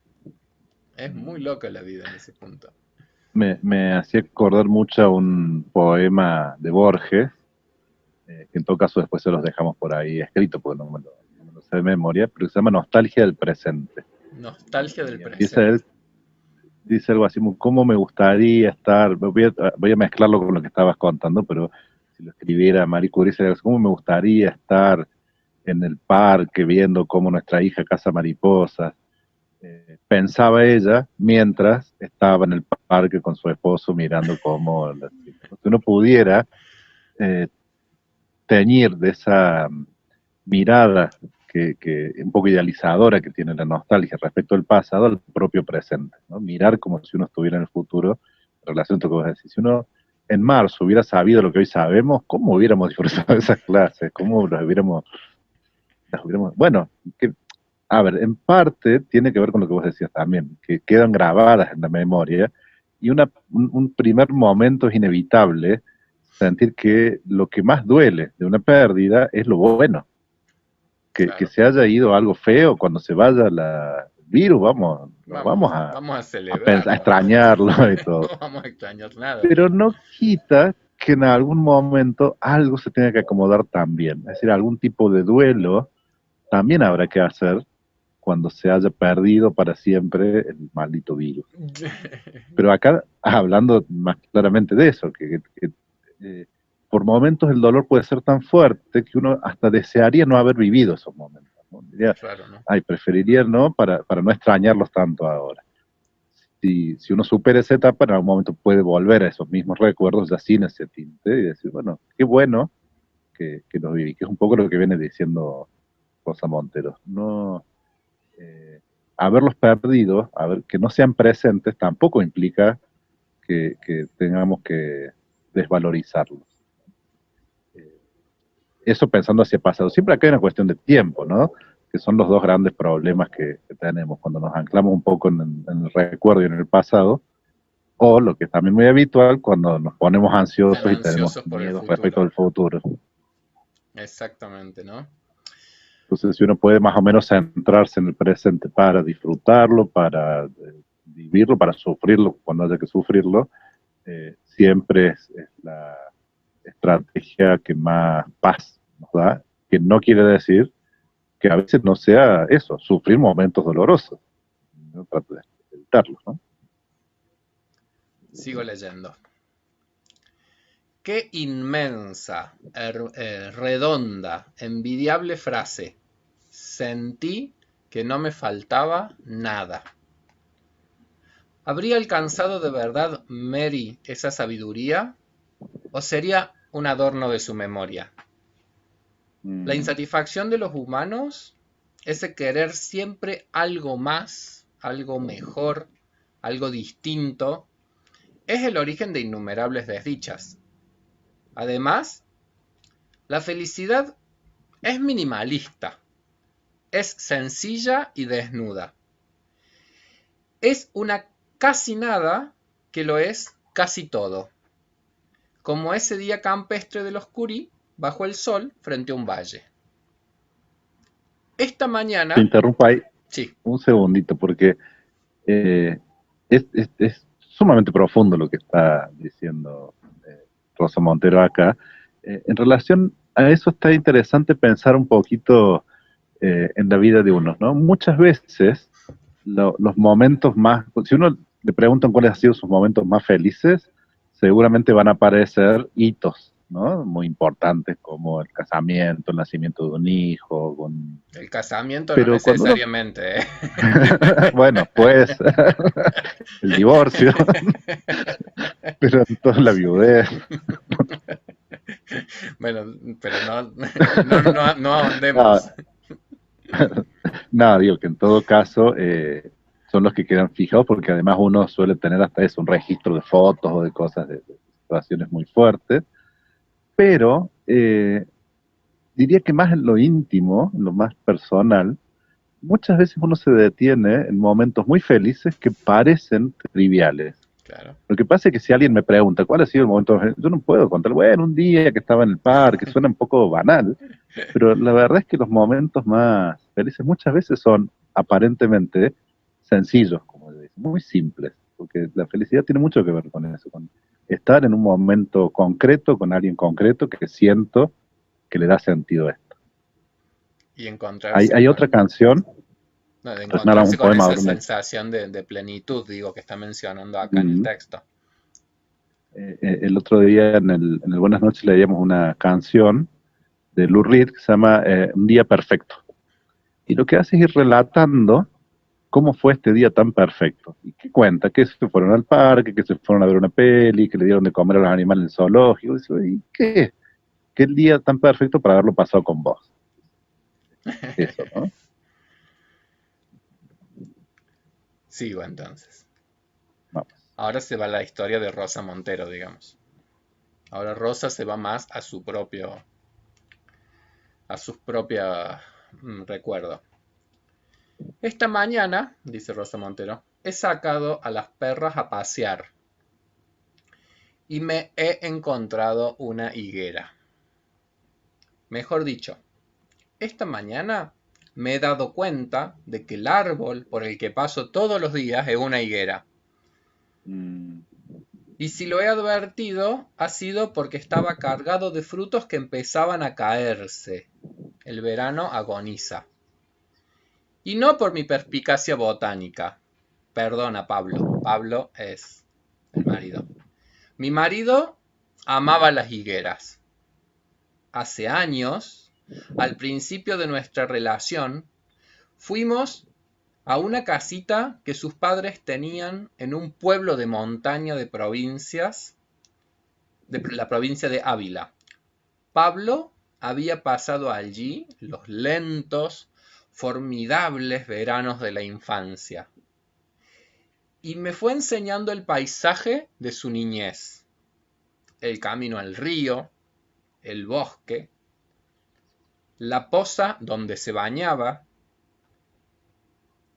Es muy loca la vida en ese punto. Me hacía acordar mucho a un poema de Borges, que en todo caso después se los dejamos por ahí escrito, porque no me lo sé de memoria, pero se llama Nostalgia del Presente. Nostalgia del Y empieza presente. él, dice algo así, ¿cómo me gustaría estar? Voy a mezclarlo con lo que estabas contando, pero si lo escribiera Marie Curie, sería, ¿cómo me gustaría estar en el parque viendo cómo nuestra hija caza mariposas? Pensaba ella mientras estaba en el parque con su esposo mirando cómo si uno pudiera eh, teñir de esa mirada que un poco idealizadora que tiene la nostalgia respecto al pasado al propio presente, ¿no? Mirar como si uno estuviera en el futuro en relación a lo que vos decís. Si uno en marzo hubiera sabido lo que hoy sabemos, ¿cómo hubiéramos disfrutado de esas clases? ¿Cómo las hubiéramos bueno, a ver, en parte tiene que ver con lo que vos decías también, que quedan grabadas en la memoria y un primer momento es inevitable sentir que lo que más duele de una pérdida es lo bueno, que Claro. se haya ido algo feo, cuando se vaya el virus, vamos Vamos a a celebrarlo. extrañarlo y todo. No vamos a extrañar nada. Pero no quita que en algún momento algo se tenga que acomodar también. Es decir, algún tipo de duelo también habrá que hacer cuando se haya perdido para siempre el maldito virus. Pero acá, hablando más claramente de eso, eh, por momentos el dolor puede ser tan fuerte que uno hasta desearía no haber vivido esos momentos, ¿no? Diría, Claro, ¿no? ay, preferiría no para no extrañarlos tanto ahora. Si uno supera esa etapa, en algún momento puede volver a esos mismos recuerdos ya sin ese tinte y decir, bueno, qué bueno que los viví, que es un poco lo que viene diciendo Rosa Montero. No, eh, haberlos perdido, que no sean presentes, tampoco implica que tengamos que desvalorizarlos. Eso pensando hacia el pasado. Siempre acá hay una cuestión de tiempo, ¿no? que son los dos grandes problemas que tenemos cuando nos anclamos un poco en el recuerdo y en el pasado, o lo que es también muy habitual cuando nos ponemos Están ansiosos y tenemos ansiosos por el miedo respecto futuro. al futuro. Exactamente, ¿no? Entonces, si uno puede más o menos centrarse en el presente para disfrutarlo, para vivirlo, para sufrirlo cuando haya que sufrirlo, siempre es la estrategia que más paz nos da, que no quiere decir que a veces no sea eso, sufrir momentos dolorosos. No trato de evitarlos, ¿no? Sigo leyendo. Qué inmensa, redonda, envidiable frase. Sentí que no me faltaba nada. ¿Habría alcanzado de verdad Mary esa sabiduría? ¿O sería un adorno de su memoria? La Mm. insatisfacción de los humanos, ese querer siempre algo más, algo mejor, algo distinto, es el origen de innumerables desdichas. Además, la felicidad es minimalista, es sencilla y desnuda. Es una casi nada que lo es casi todo, como ese día campestre de los Curí bajo el sol frente a un valle. Esta Te mañana, interrumpo ahí sí, un segundito, porque eh, es sumamente profundo lo que está diciendo Rosa Montero acá. En relación a eso está interesante pensar un poquito en la vida de uno, ¿no? Muchas veces los momentos más, si uno le preguntan cuáles han sido sus momentos más felices, seguramente van a aparecer hitos, ¿no? Muy importantes como el casamiento, el nacimiento de un hijo, el casamiento no pero cuando uno, necesariamente, ¿eh? bueno, pues el divorcio, pero entonces la viudez. Bueno, pero no No, ahondemos. no, digo que en todo caso son los que quedan fijados porque además uno suele tener hasta eso, un registro de fotos o de cosas, de situaciones muy fuertes, pero diría que más en lo íntimo, en lo más personal, muchas veces uno se detiene en momentos muy felices que parecen triviales. Claro. Lo que pasa es que si alguien me pregunta cuál ha sido el momento, yo no puedo contar, bueno, un día que estaba en el parque, suena un poco banal, pero la verdad es que los momentos más felices muchas veces son aparentemente sencillos, como le dicen, muy simples, porque la felicidad tiene mucho que ver con eso, con estar en un momento concreto, con alguien concreto que siento que le da sentido a esto. Y Hay otra canción, no, de pues nada, encontrarse un con poema esa Bruna. sensación de plenitud, digo, que está mencionando acá en el texto. El otro día en el Buenas noches leíamos una canción de Lou Reed que se llama Un día perfecto. Y lo que hace es ir relatando cómo fue este día tan perfecto. ¿Y qué cuenta? Que se fueron al parque, que se fueron a ver una peli, que le dieron de comer a los animales en el zoológico. ¿Y qué? ¿Qué día tan perfecto para haberlo pasado con vos? Eso, ¿no? Sigo entonces. Vamos. Ahora se va la historia de Rosa Montero, digamos. Ahora Rosa se va más a sus propios recuerdos. Esta mañana, dice Rosa Montero, he sacado a las perras a pasear y me he encontrado una higuera. Mejor dicho, esta mañana me he dado cuenta de que el árbol por el que paso todos los días es una higuera. Mm, Y si lo he advertido, ha sido porque estaba cargado de frutos que empezaban a caerse. El verano agoniza. Y no por mi perspicacia botánica. Perdona, Pablo. Pablo es el marido. Mi marido amaba las higueras. Hace años, al principio de nuestra relación, fuimos a una casita que sus padres tenían en un pueblo de montaña de provincias, de la provincia de Ávila. Pablo había pasado allí los lentos, formidables veranos de la infancia y me fue enseñando el paisaje de su niñez, el camino al río, el bosque, la poza donde se bañaba,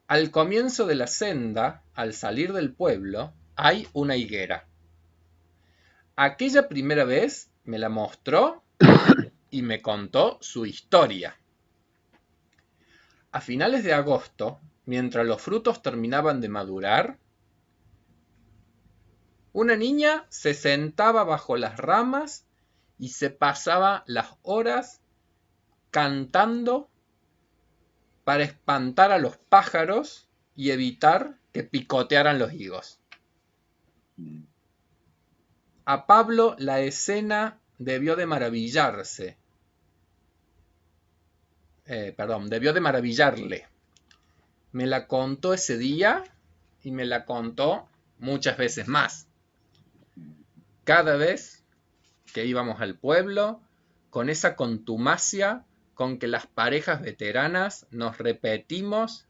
Al comienzo de la senda, al salir del pueblo, hay una higuera. Aquella primera vez me la mostró y me contó su historia. A finales de agosto, mientras los frutos terminaban de madurar, una niña se sentaba bajo las ramas y se pasaba las horas cantando para espantar a los pájaros y evitar que picotearan los higos. A Pablo la escena debió de maravillarse. Debió de maravillarle. Me la contó ese día y me la contó muchas veces más. Cada vez que íbamos al pueblo, con esa contumacia con que las parejas veteranas nos repetimos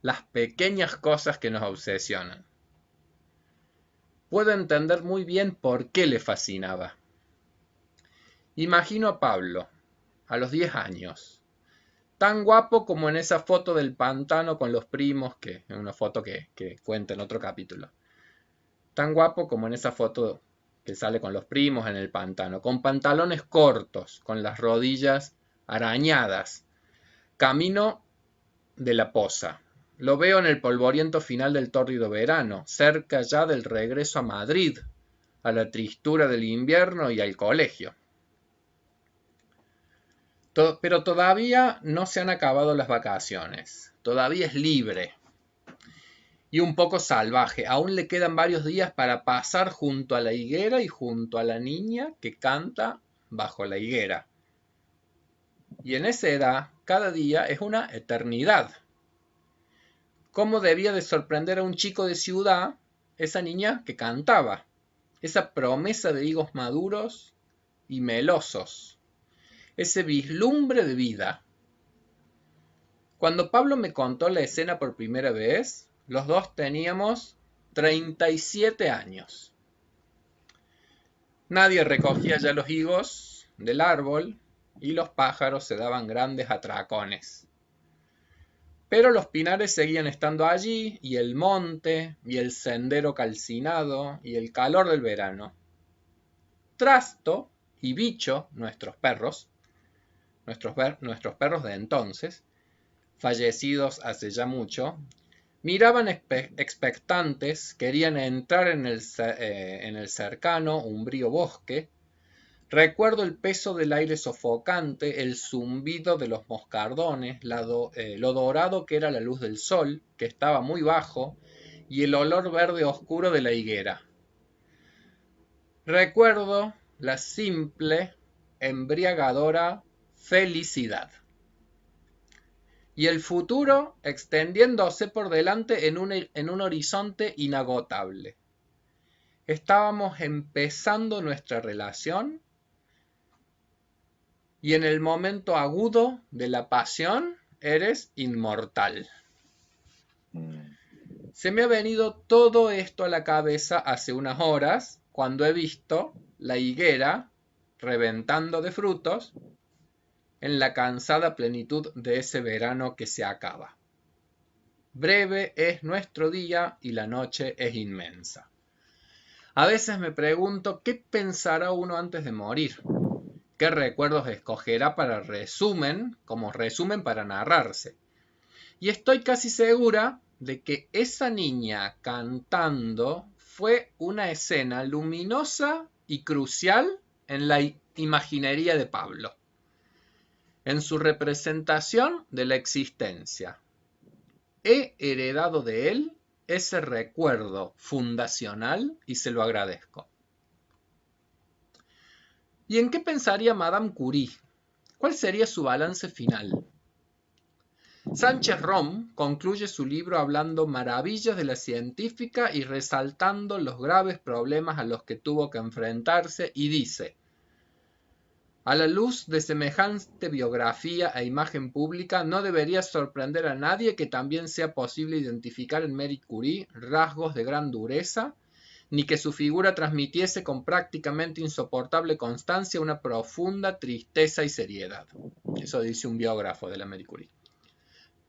las pequeñas cosas que nos obsesionan. Puedo entender muy bien por qué le fascinaba. Imagino a Pablo, a los 10 años, tan guapo como en esa foto del pantano con los primos, que es una foto que cuenta en otro capítulo. Tan guapo como en esa foto que sale con los primos en el pantano, con pantalones cortos, con las rodillas arañadas, camino de la poza. Lo veo en el polvoriento final del tórrido verano, cerca ya del regreso a Madrid, a la tristura del invierno y al colegio. Pero todavía no se han acabado las vacaciones, todavía es libre y un poco salvaje. Aún le quedan varios días para pasar junto a la higuera y junto a la niña que canta bajo la higuera. Y en esa edad, cada día es una eternidad. ¿Cómo debía de sorprender a un chico de ciudad esa niña que cantaba? Esa promesa de higos maduros y melosos. Ese vislumbre de vida. Cuando Pablo me contó la escena por primera vez, los dos teníamos 37 años. Nadie recogía ya los higos del árbol y los pájaros se daban grandes atracones. Pero los pinares seguían estando allí, y el monte, y el sendero calcinado, y el calor del verano. Trasto y Bicho, nuestros perros de entonces, fallecidos hace ya mucho, miraban expectantes, querían entrar en el cercano, umbrío bosque. Recuerdo el peso del aire sofocante, el zumbido de los moscardones, lo dorado que era la luz del sol, que estaba muy bajo, y el olor verde oscuro de la higuera. Recuerdo la simple, embriagadora felicidad. Y el futuro extendiéndose por delante en un horizonte inagotable. Estábamos empezando nuestra relación y en el momento agudo de la pasión eres inmortal. Se me ha venido todo esto a la cabeza hace unas horas cuando he visto la higuera reventando de frutos en la cansada plenitud de ese verano que se acaba. Breve es nuestro día y la noche es inmensa. A veces me pregunto qué pensará uno antes de morir, qué recuerdos escogerá como resumen para narrarse. Y estoy casi segura de que esa niña cantando fue una escena luminosa y crucial en la imaginería de Pablo, en su representación de la existencia. He heredado de él ese recuerdo fundacional y se lo agradezco. ¿Y en qué pensaría Madame Curie? ¿Cuál sería su balance final? Sánchez Rom concluye su libro hablando maravillas de la científica y resaltando los graves problemas a los que tuvo que enfrentarse y dice: a la luz de semejante biografía e imagen pública, no debería sorprender a nadie que también sea posible identificar en Marie Curie rasgos de gran dureza, ni que su figura transmitiese con prácticamente insoportable constancia una profunda tristeza y seriedad. Eso dice un biógrafo de la Marie Curie.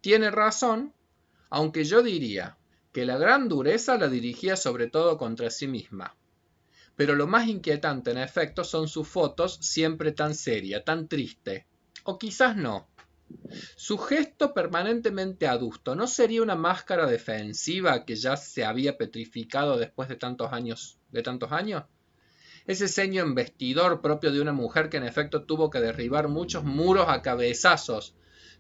Tiene razón, aunque yo diría que la gran dureza la dirigía sobre todo contra sí misma. Pero lo más inquietante, en efecto, son sus fotos siempre tan seria, tan triste. O quizás no. Su gesto permanentemente adusto, ¿no sería una máscara defensiva que ya se había petrificado después de tantos años? Ese ceño embestidor propio de una mujer que en efecto tuvo que derribar muchos muros a cabezazos,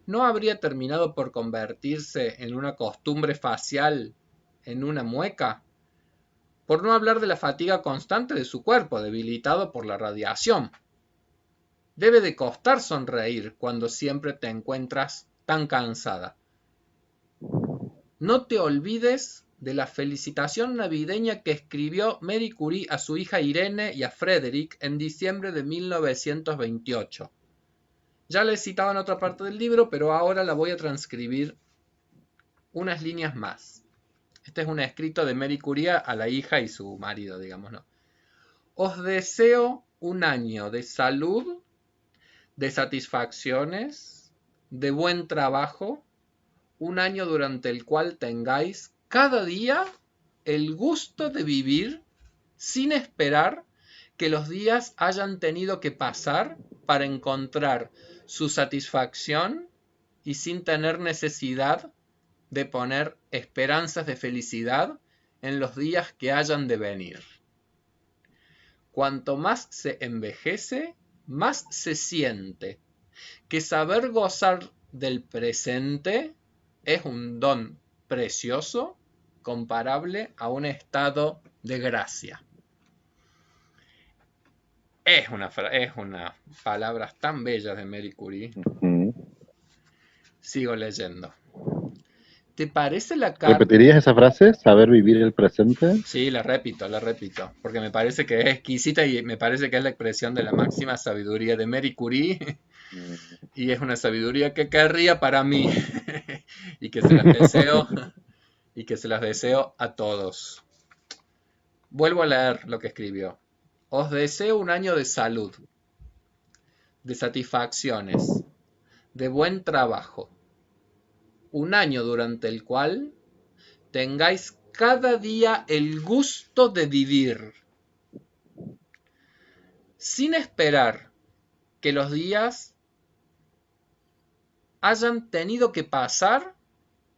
¿no habría terminado por convertirse en una costumbre facial, en una mueca? Por no hablar de la fatiga constante de su cuerpo, debilitado por la radiación. Debe de costar sonreír cuando siempre te encuentras tan cansada. No te olvides de la felicitación navideña que escribió Marie Curie a su hija Irene y a Frederick en diciembre de 1928. Ya la he citado en otra parte del libro, pero ahora la voy a transcribir unas líneas más. Este es un escrito de Marie Curie a la hija y su marido, digamos, ¿no? Os deseo un año de salud, de satisfacciones, de buen trabajo, un año durante el cual tengáis cada día el gusto de vivir sin esperar que los días hayan tenido que pasar para encontrar su satisfacción y sin tener necesidad de poner esperanzas de felicidad en los días que hayan de venir. Cuanto más se envejece, más se siente que saber gozar del presente es un don precioso comparable a un estado de gracia. Es una palabras tan bellas de Marie Curie. Sigo leyendo. ¿Te parece la carta? ¿Repetirías esa frase? ¿Saber vivir el presente? Sí, la repito, porque me parece que es exquisita y me parece que es la expresión de la máxima sabiduría de Marie Curie y es una sabiduría que querría para mí y que se las deseo a todos. Vuelvo a leer lo que escribió. Os deseo un año de salud, de satisfacciones, de buen trabajo, un año durante el cual tengáis cada día el gusto de vivir, sin esperar que los días hayan tenido que pasar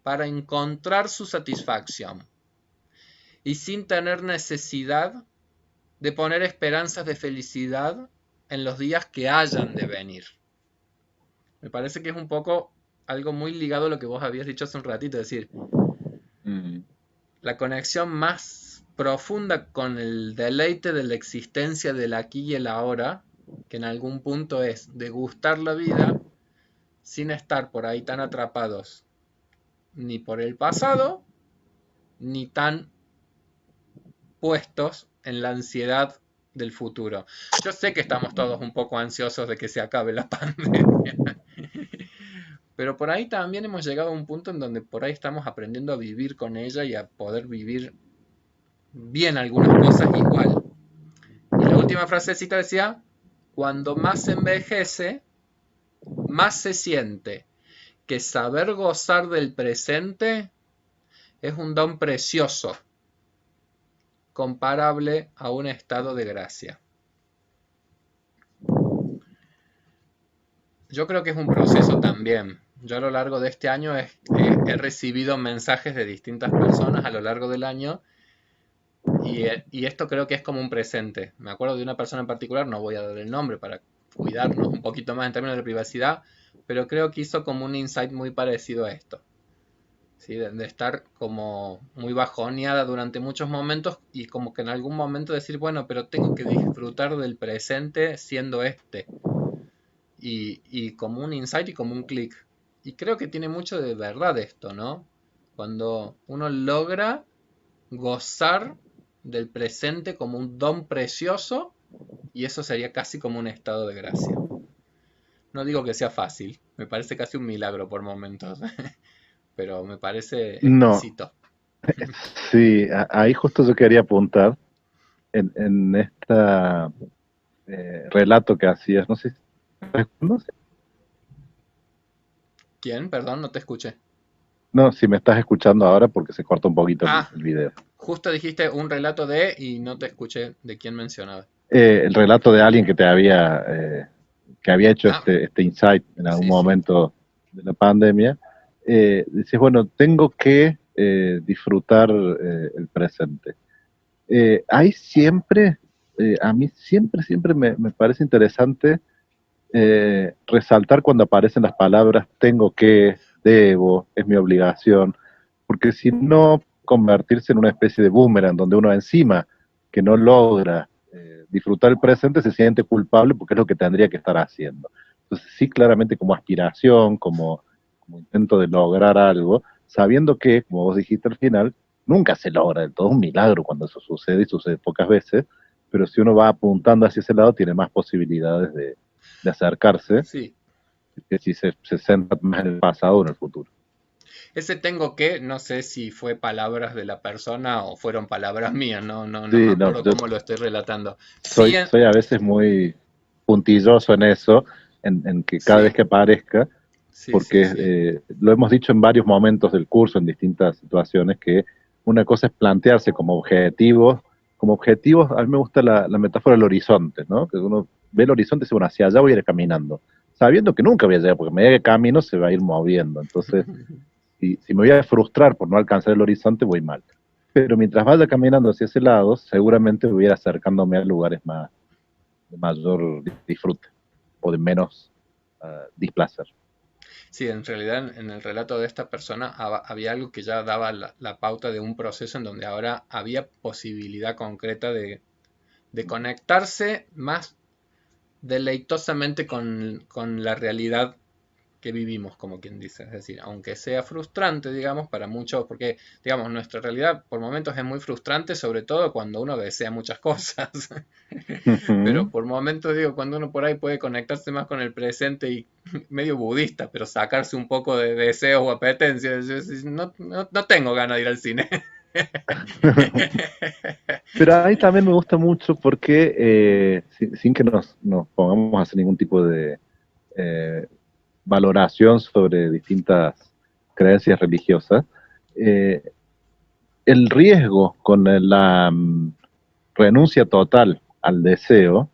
para encontrar su satisfacción, y sin tener necesidad de poner esperanzas de felicidad en los días que hayan de venir. Me parece que es un poco algo muy ligado a lo que vos habías dicho hace un ratito, es decir, la conexión más profunda con el deleite de la existencia del aquí y el ahora, que en algún punto es degustar la vida sin estar por ahí tan atrapados ni por el pasado, ni tan puestos en la ansiedad del futuro. Yo sé que estamos todos un poco ansiosos de que se acabe la pandemia, pero por ahí también hemos llegado a un punto en donde por ahí estamos aprendiendo a vivir con ella y a poder vivir bien algunas cosas igual. Y la última frasecita decía, cuando más se envejece, más se siente que saber gozar del presente es un don precioso, comparable a un estado de gracia. Yo creo que es un proceso también. Yo a lo largo de este año he recibido mensajes de distintas personas a lo largo del año y esto creo que es como un presente. Me acuerdo de una persona en particular, no voy a dar el nombre para cuidarnos un poquito más en términos de privacidad, pero creo que hizo como un insight muy parecido a esto. ¿Sí? De estar como muy bajoneada durante muchos momentos y como que en algún momento decir, bueno, pero tengo que disfrutar del presente siendo este. Y como un insight y como un clic. Y creo que tiene mucho de verdad esto, ¿no? Cuando uno logra gozar del presente como un don precioso, y eso sería casi como un estado de gracia. No digo que sea fácil, me parece casi un milagro por momentos, pero me parece No, exquisito. sí, ahí justo yo quería apuntar en esta relato que hacías, no sé, ¿Quién? Perdón, no te escuché. No, si me estás escuchando ahora porque se corta un poquito Ah, el video. justo dijiste un relato de y no te escuché de quién mencionaba. El relato de alguien que había hecho Ah, este insight en algún sí, sí. momento de la pandemia. Dices, bueno, tengo que disfrutar el presente. Hay siempre, a mí siempre me parece interesante resaltar cuando aparecen las palabras tengo que, debo, es mi obligación, porque si no, convertirse en una especie de boomerang donde uno encima que no logra disfrutar el presente se siente culpable porque es lo que tendría que estar haciendo. Entonces sí, claramente como aspiración, como intento de lograr algo, sabiendo que, como vos dijiste al final, nunca se logra del todo, un milagro cuando eso sucede y sucede pocas veces, pero si uno va apuntando hacia ese lado tiene más posibilidades de acercarse, Sí. que si se centra más en el pasado o en el futuro. Ese tengo que, no sé si fue palabras de la persona o fueron palabras mías, no me Sí, no, acuerdo yo cómo lo estoy relatando. Sí, soy a veces muy puntilloso en eso, en que cada vez sí, que aparezca, sí, sí, porque sí. lo hemos dicho en varios momentos del curso, en distintas situaciones, que una cosa es plantearse como objetivos, a mí me gusta la metáfora del horizonte, ¿no? Que uno ve el horizonte y dice, bueno, hacia allá voy a ir caminando, sabiendo que nunca voy a llegar, porque a medida que camino se va a ir moviendo, entonces si me voy a frustrar por no alcanzar el horizonte, voy mal. Pero mientras vaya caminando hacia ese lado, seguramente voy a ir acercándome a lugares más, de mayor disfrute o de menos displacer. Sí, en realidad en el relato de esta persona había algo que ya daba la pauta de un proceso en donde ahora había posibilidad concreta de conectarse más deleitosamente con la realidad que vivimos, como quien dice. Es decir, aunque sea frustrante, digamos, para muchos, porque, digamos, nuestra realidad por momentos es muy frustrante, sobre todo cuando uno desea muchas cosas. Pero Ujú. por momentos, digo, cuando uno por ahí puede conectarse más con el presente y medio budista, pero sacarse un poco de deseos o apetencias, no tengo ganas de ir al cine. Pero ahí también me gusta mucho porque, sin que nos pongamos a hacer ningún tipo de eh, valoración sobre distintas creencias religiosas, eh, el riesgo con la renuncia total al deseo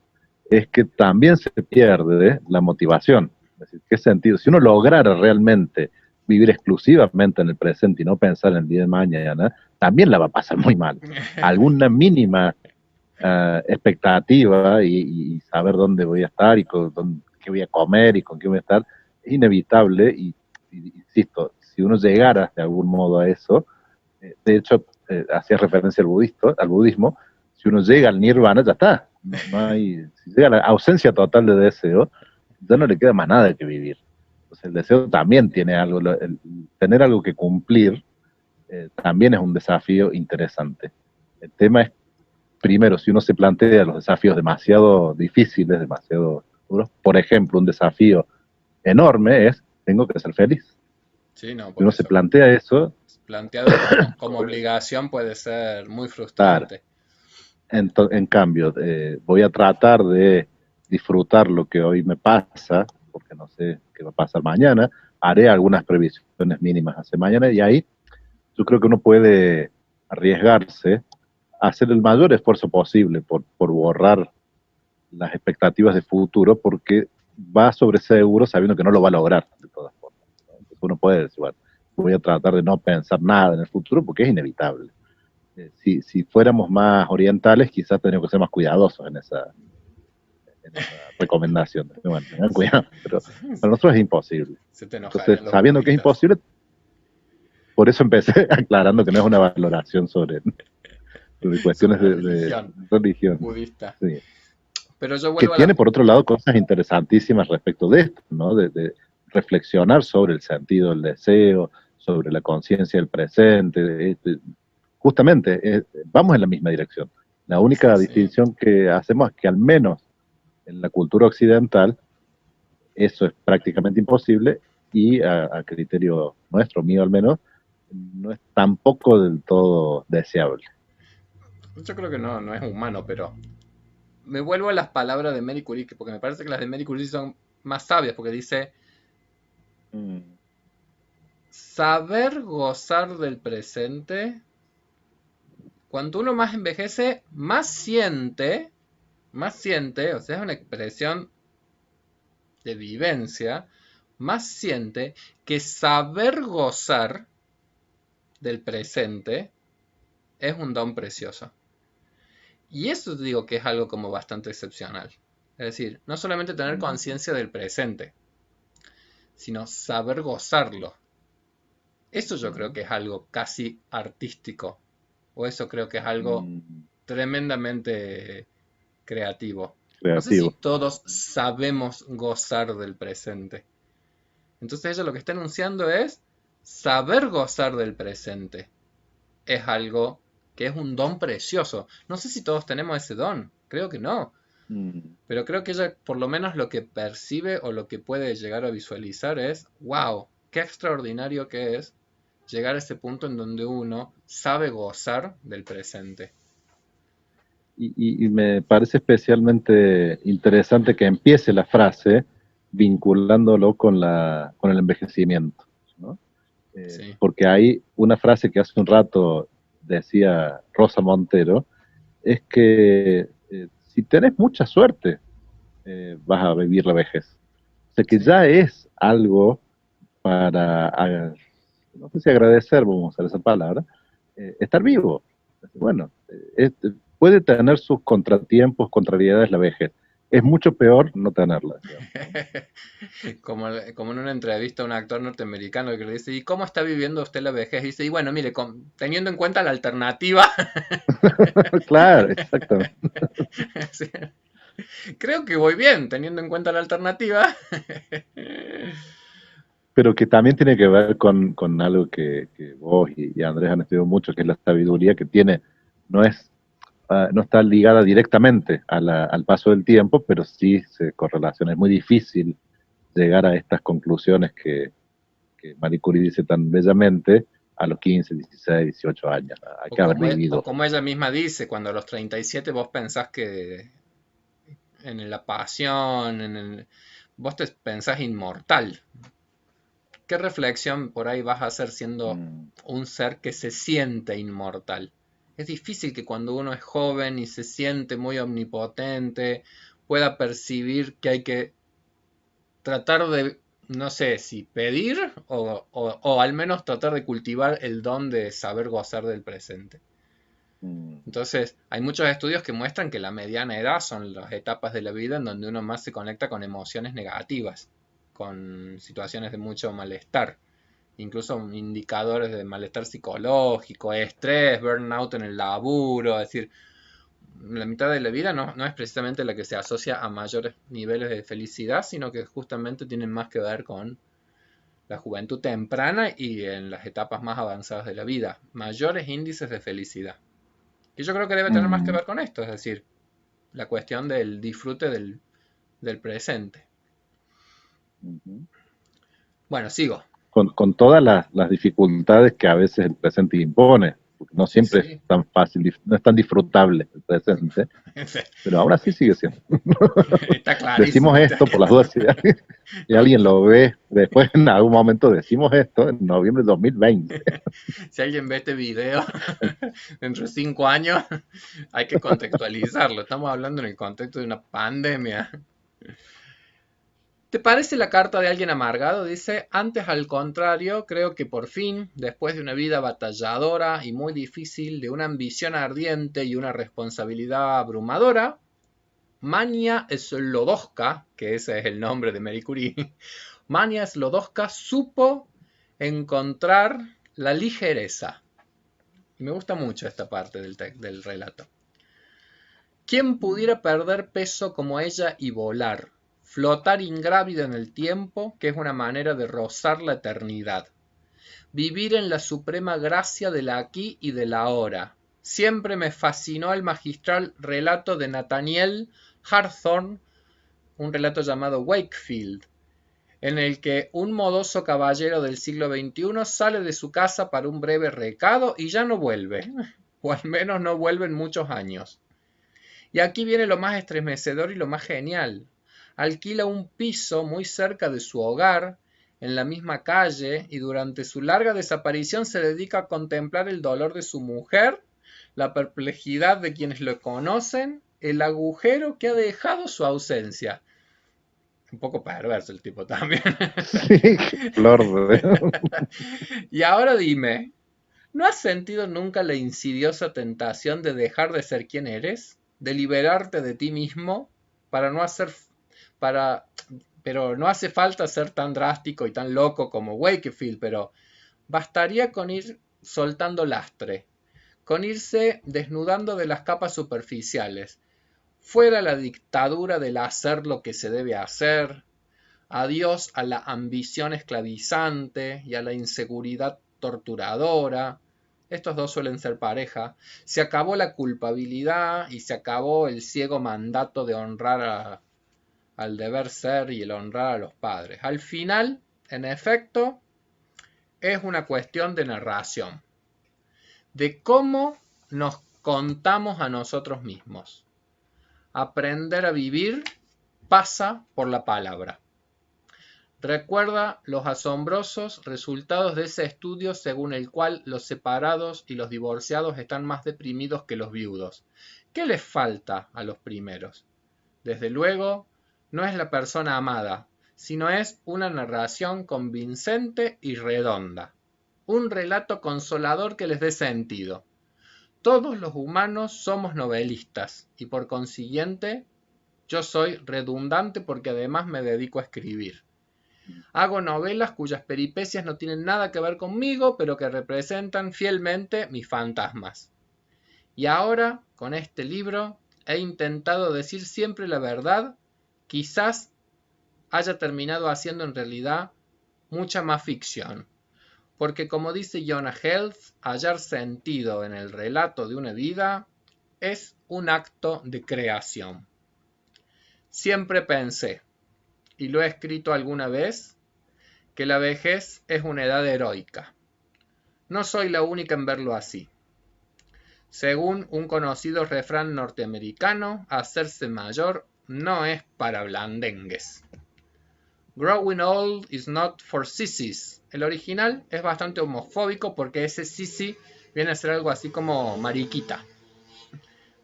es que también se pierde la motivación. Es decir, ¿qué sentido? Si uno lograra realmente vivir exclusivamente en el presente y no pensar en el día de mañana, también la va a pasar muy mal. Alguna mínima expectativa y saber dónde voy a estar y qué voy a comer y con qué voy a estar es inevitable y insisto, si uno llegara de algún modo a eso, de hecho, hacía referencia al budismo, si uno llega al nirvana, ya está. No hay, si llega a la ausencia total de deseo, ya no le queda más nada que vivir. Entonces el deseo también tiene algo, tener algo que cumplir también es un desafío interesante. El tema es, primero, si uno se plantea los desafíos demasiado difíciles, demasiado duros, por ejemplo, un desafío enorme es, tengo que ser feliz. Sí, no, Si por uno se eso. plantea eso, Planteado como obligación puede ser muy claro, frustrante. en cambio, voy a tratar de disfrutar lo que hoy me pasa, porque no sé qué va a pasar mañana. Haré algunas previsiones mínimas hacia mañana y ahí yo creo que uno puede arriesgarse a hacer el mayor esfuerzo posible por borrar las expectativas de futuro, porque va sobre seguro sabiendo que no lo va a lograr de todas formas, ¿no? Entonces uno puede decir, bueno, voy a tratar de no pensar nada en el futuro porque es inevitable. Si fuéramos más orientales, quizás tendríamos que ser más cuidadosos en esa recomendación. Bueno, tengan cuidado, pero para nosotros es imposible. Se te Entonces, enojarían los sabiendo que es budistas. imposible, por eso empecé aclarando que no es una valoración sobre cuestiones Sobre la de religión religión. budista. Sí. Pero yo Que vuelvo a tiene, por otro lado, cosas interesantísimas respecto de esto, ¿no? De reflexionar sobre el sentido del deseo, sobre la conciencia del presente. Justamente, vamos en la misma dirección. La Sí, única sí. distinción que hacemos es que al menos en la cultura occidental eso es prácticamente imposible y a criterio nuestro, mío al menos, no es tampoco del todo deseable. Yo creo que no es humano, pero me vuelvo a las palabras de Marie Curie, porque me parece que las de Marie Curie son más sabias, porque dice, Mm. saber gozar del presente. Cuanto uno más envejece, más siente, o sea, es una expresión de vivencia, más siente que saber gozar del presente es un don precioso. Y eso digo que es algo como bastante excepcional. Es decir, no solamente tener conciencia del presente, sino saber gozarlo. Eso yo creo que es algo casi artístico, o eso creo que es algo tremendamente creativo. No sé si Creativo. todos sabemos gozar del presente. Entonces ella lo que está anunciando es saber gozar del presente. Es algo que es un don precioso. No sé si todos tenemos ese don, creo que no. Mm, Pero creo que ella por lo menos lo que percibe o lo que puede llegar a visualizar es, wow, qué extraordinario que es llegar a ese punto en donde uno sabe gozar del presente. y me parece especialmente interesante que empiece la frase vinculándolo con el envejecimiento, ¿no? Sí. Porque hay una frase que hace un rato decía Rosa Montero, es que si tenés mucha suerte, vas a vivir la vejez. O sea que Sí. ya es algo para, no sé si agradecer, vamos a usar esa palabra, estar vivo. Bueno, puede tener sus contratiempos, contrariedades la vejez. Es mucho peor no tenerla, digamos, ¿no? Como en una entrevista a un actor norteamericano que le dice, ¿y cómo está viviendo usted la vejez? Y dice, y bueno, mire, teniendo en cuenta la alternativa, Claro, exactamente. sí, creo que voy bien, teniendo en cuenta la alternativa. Pero que también tiene que ver con algo que vos y Andrés han estudiado mucho, que es la sabiduría que tiene, no es, no está ligada directamente al paso del tiempo, pero sí se correlaciona. Es muy difícil llegar a estas conclusiones que Marie Curie dice tan bellamente a los 15, 16, 18 años. Hay O que haber como, o vivido. como ella misma dice, cuando a los 37 vos pensás que en la pasión, vos te pensás inmortal. ¿Qué reflexión por ahí vas a hacer siendo Mm, un ser que se siente inmortal? Es difícil que cuando uno es joven y se siente muy omnipotente, pueda percibir que hay que tratar de, no sé si pedir o al menos tratar de cultivar el don de saber gozar del presente. mm, Entonces, hay muchos estudios que muestran que la mediana edad son las etapas de la vida en donde uno más se conecta con emociones negativas, con situaciones de mucho malestar, incluso indicadores de malestar psicológico, estrés, burnout en el laburo, es decir, la mitad de la vida no es precisamente la que se asocia a mayores niveles de felicidad, sino que justamente tienen más que ver con la juventud temprana y en las etapas más avanzadas de la vida, mayores índices de felicidad. Y yo creo que debe tener más que mm, ver con esto, es decir, la cuestión del disfrute del presente. ujú. Bueno, sigo. Con todas las dificultades que a veces el presente impone, porque no Sí, siempre es sí. tan fácil, no es tan disfrutable el presente, pero aún así sigue siendo. Está Decimos clarísimo. esto por las dudas, si alguien lo ve después en algún momento, decimos esto en noviembre de 2020. Si alguien ve este video dentro de 5 años, hay que contextualizarlo. Estamos hablando en el contexto de una pandemia. ¿Te parece la carta de alguien amargado? Dice, antes al contrario, creo que por fin, después de una vida batalladora y muy difícil, de una ambición ardiente y una responsabilidad abrumadora, Mania Slodowska, que ese es el nombre de Marie Curie, Mania Slodowska supo encontrar la ligereza. Me gusta mucho esta parte del relato. ¿Quién pudiera perder peso como ella y volar? Flotar ingrávida en el tiempo, que es una manera de rozar la eternidad. Vivir en la suprema gracia de la aquí y de la ahora. Siempre me fascinó el magistral relato de Nathaniel Hawthorne, un relato llamado Wakefield, en el que un modoso caballero del siglo XXI sale de su casa para un breve recado y ya no vuelve, o al menos no vuelve en muchos años. Y aquí viene lo más estremecedor y lo más genial. Alquila un piso muy cerca de su hogar, en la misma calle y durante su larga desaparición se dedica a contemplar el dolor de su mujer, la perplejidad de quienes lo conocen, el agujero que ha dejado su ausencia. Un poco perverso el tipo también. Sí, flor de... Y ahora dime, ¿no has sentido nunca la insidiosa tentación de dejar de ser quien eres? ¿De liberarte de ti mismo para no hacer... para... pero no hace falta ser tan drástico y tan loco como Wakefield, pero bastaría con ir soltando lastre, con irse desnudando de las capas superficiales. Fuera la dictadura del hacer lo que se debe hacer, adiós a la ambición esclavizante y a la inseguridad torturadora. Estos dos suelen ser pareja. Se acabó la culpabilidad y se acabó el ciego mandato de honrar al deber ser y el honrar a los padres. Al final, en efecto, es una cuestión de narración, de cómo nos contamos a nosotros mismos. Aprender a vivir pasa por la palabra. Recuerda los asombrosos resultados de ese estudio según el cual los separados y los divorciados están más deprimidos que los viudos. ¿Qué les falta a los primeros? Desde luego, no es la persona amada, sino es una narración convincente y redonda. Un relato consolador que les dé sentido. Todos los humanos somos novelistas y por consiguiente yo soy redundante porque además me dedico a escribir. Hago novelas cuyas peripecias no tienen nada que ver conmigo, pero que representan fielmente mis fantasmas. Y ahora, con este libro, he intentado decir siempre la verdad, quizás haya terminado haciendo en realidad mucha más ficción. Porque como dice Jonah Health, hallar sentido en el relato de una vida es un acto de creación. Siempre pensé, y lo he escrito alguna vez, que la vejez es una edad heroica. No soy la única en verlo así. Según un conocido refrán norteamericano, hacerse mayor no es para blandengues. Growing old is not for sissies. El original es bastante homofóbico porque ese sissy viene a ser algo así como mariquita.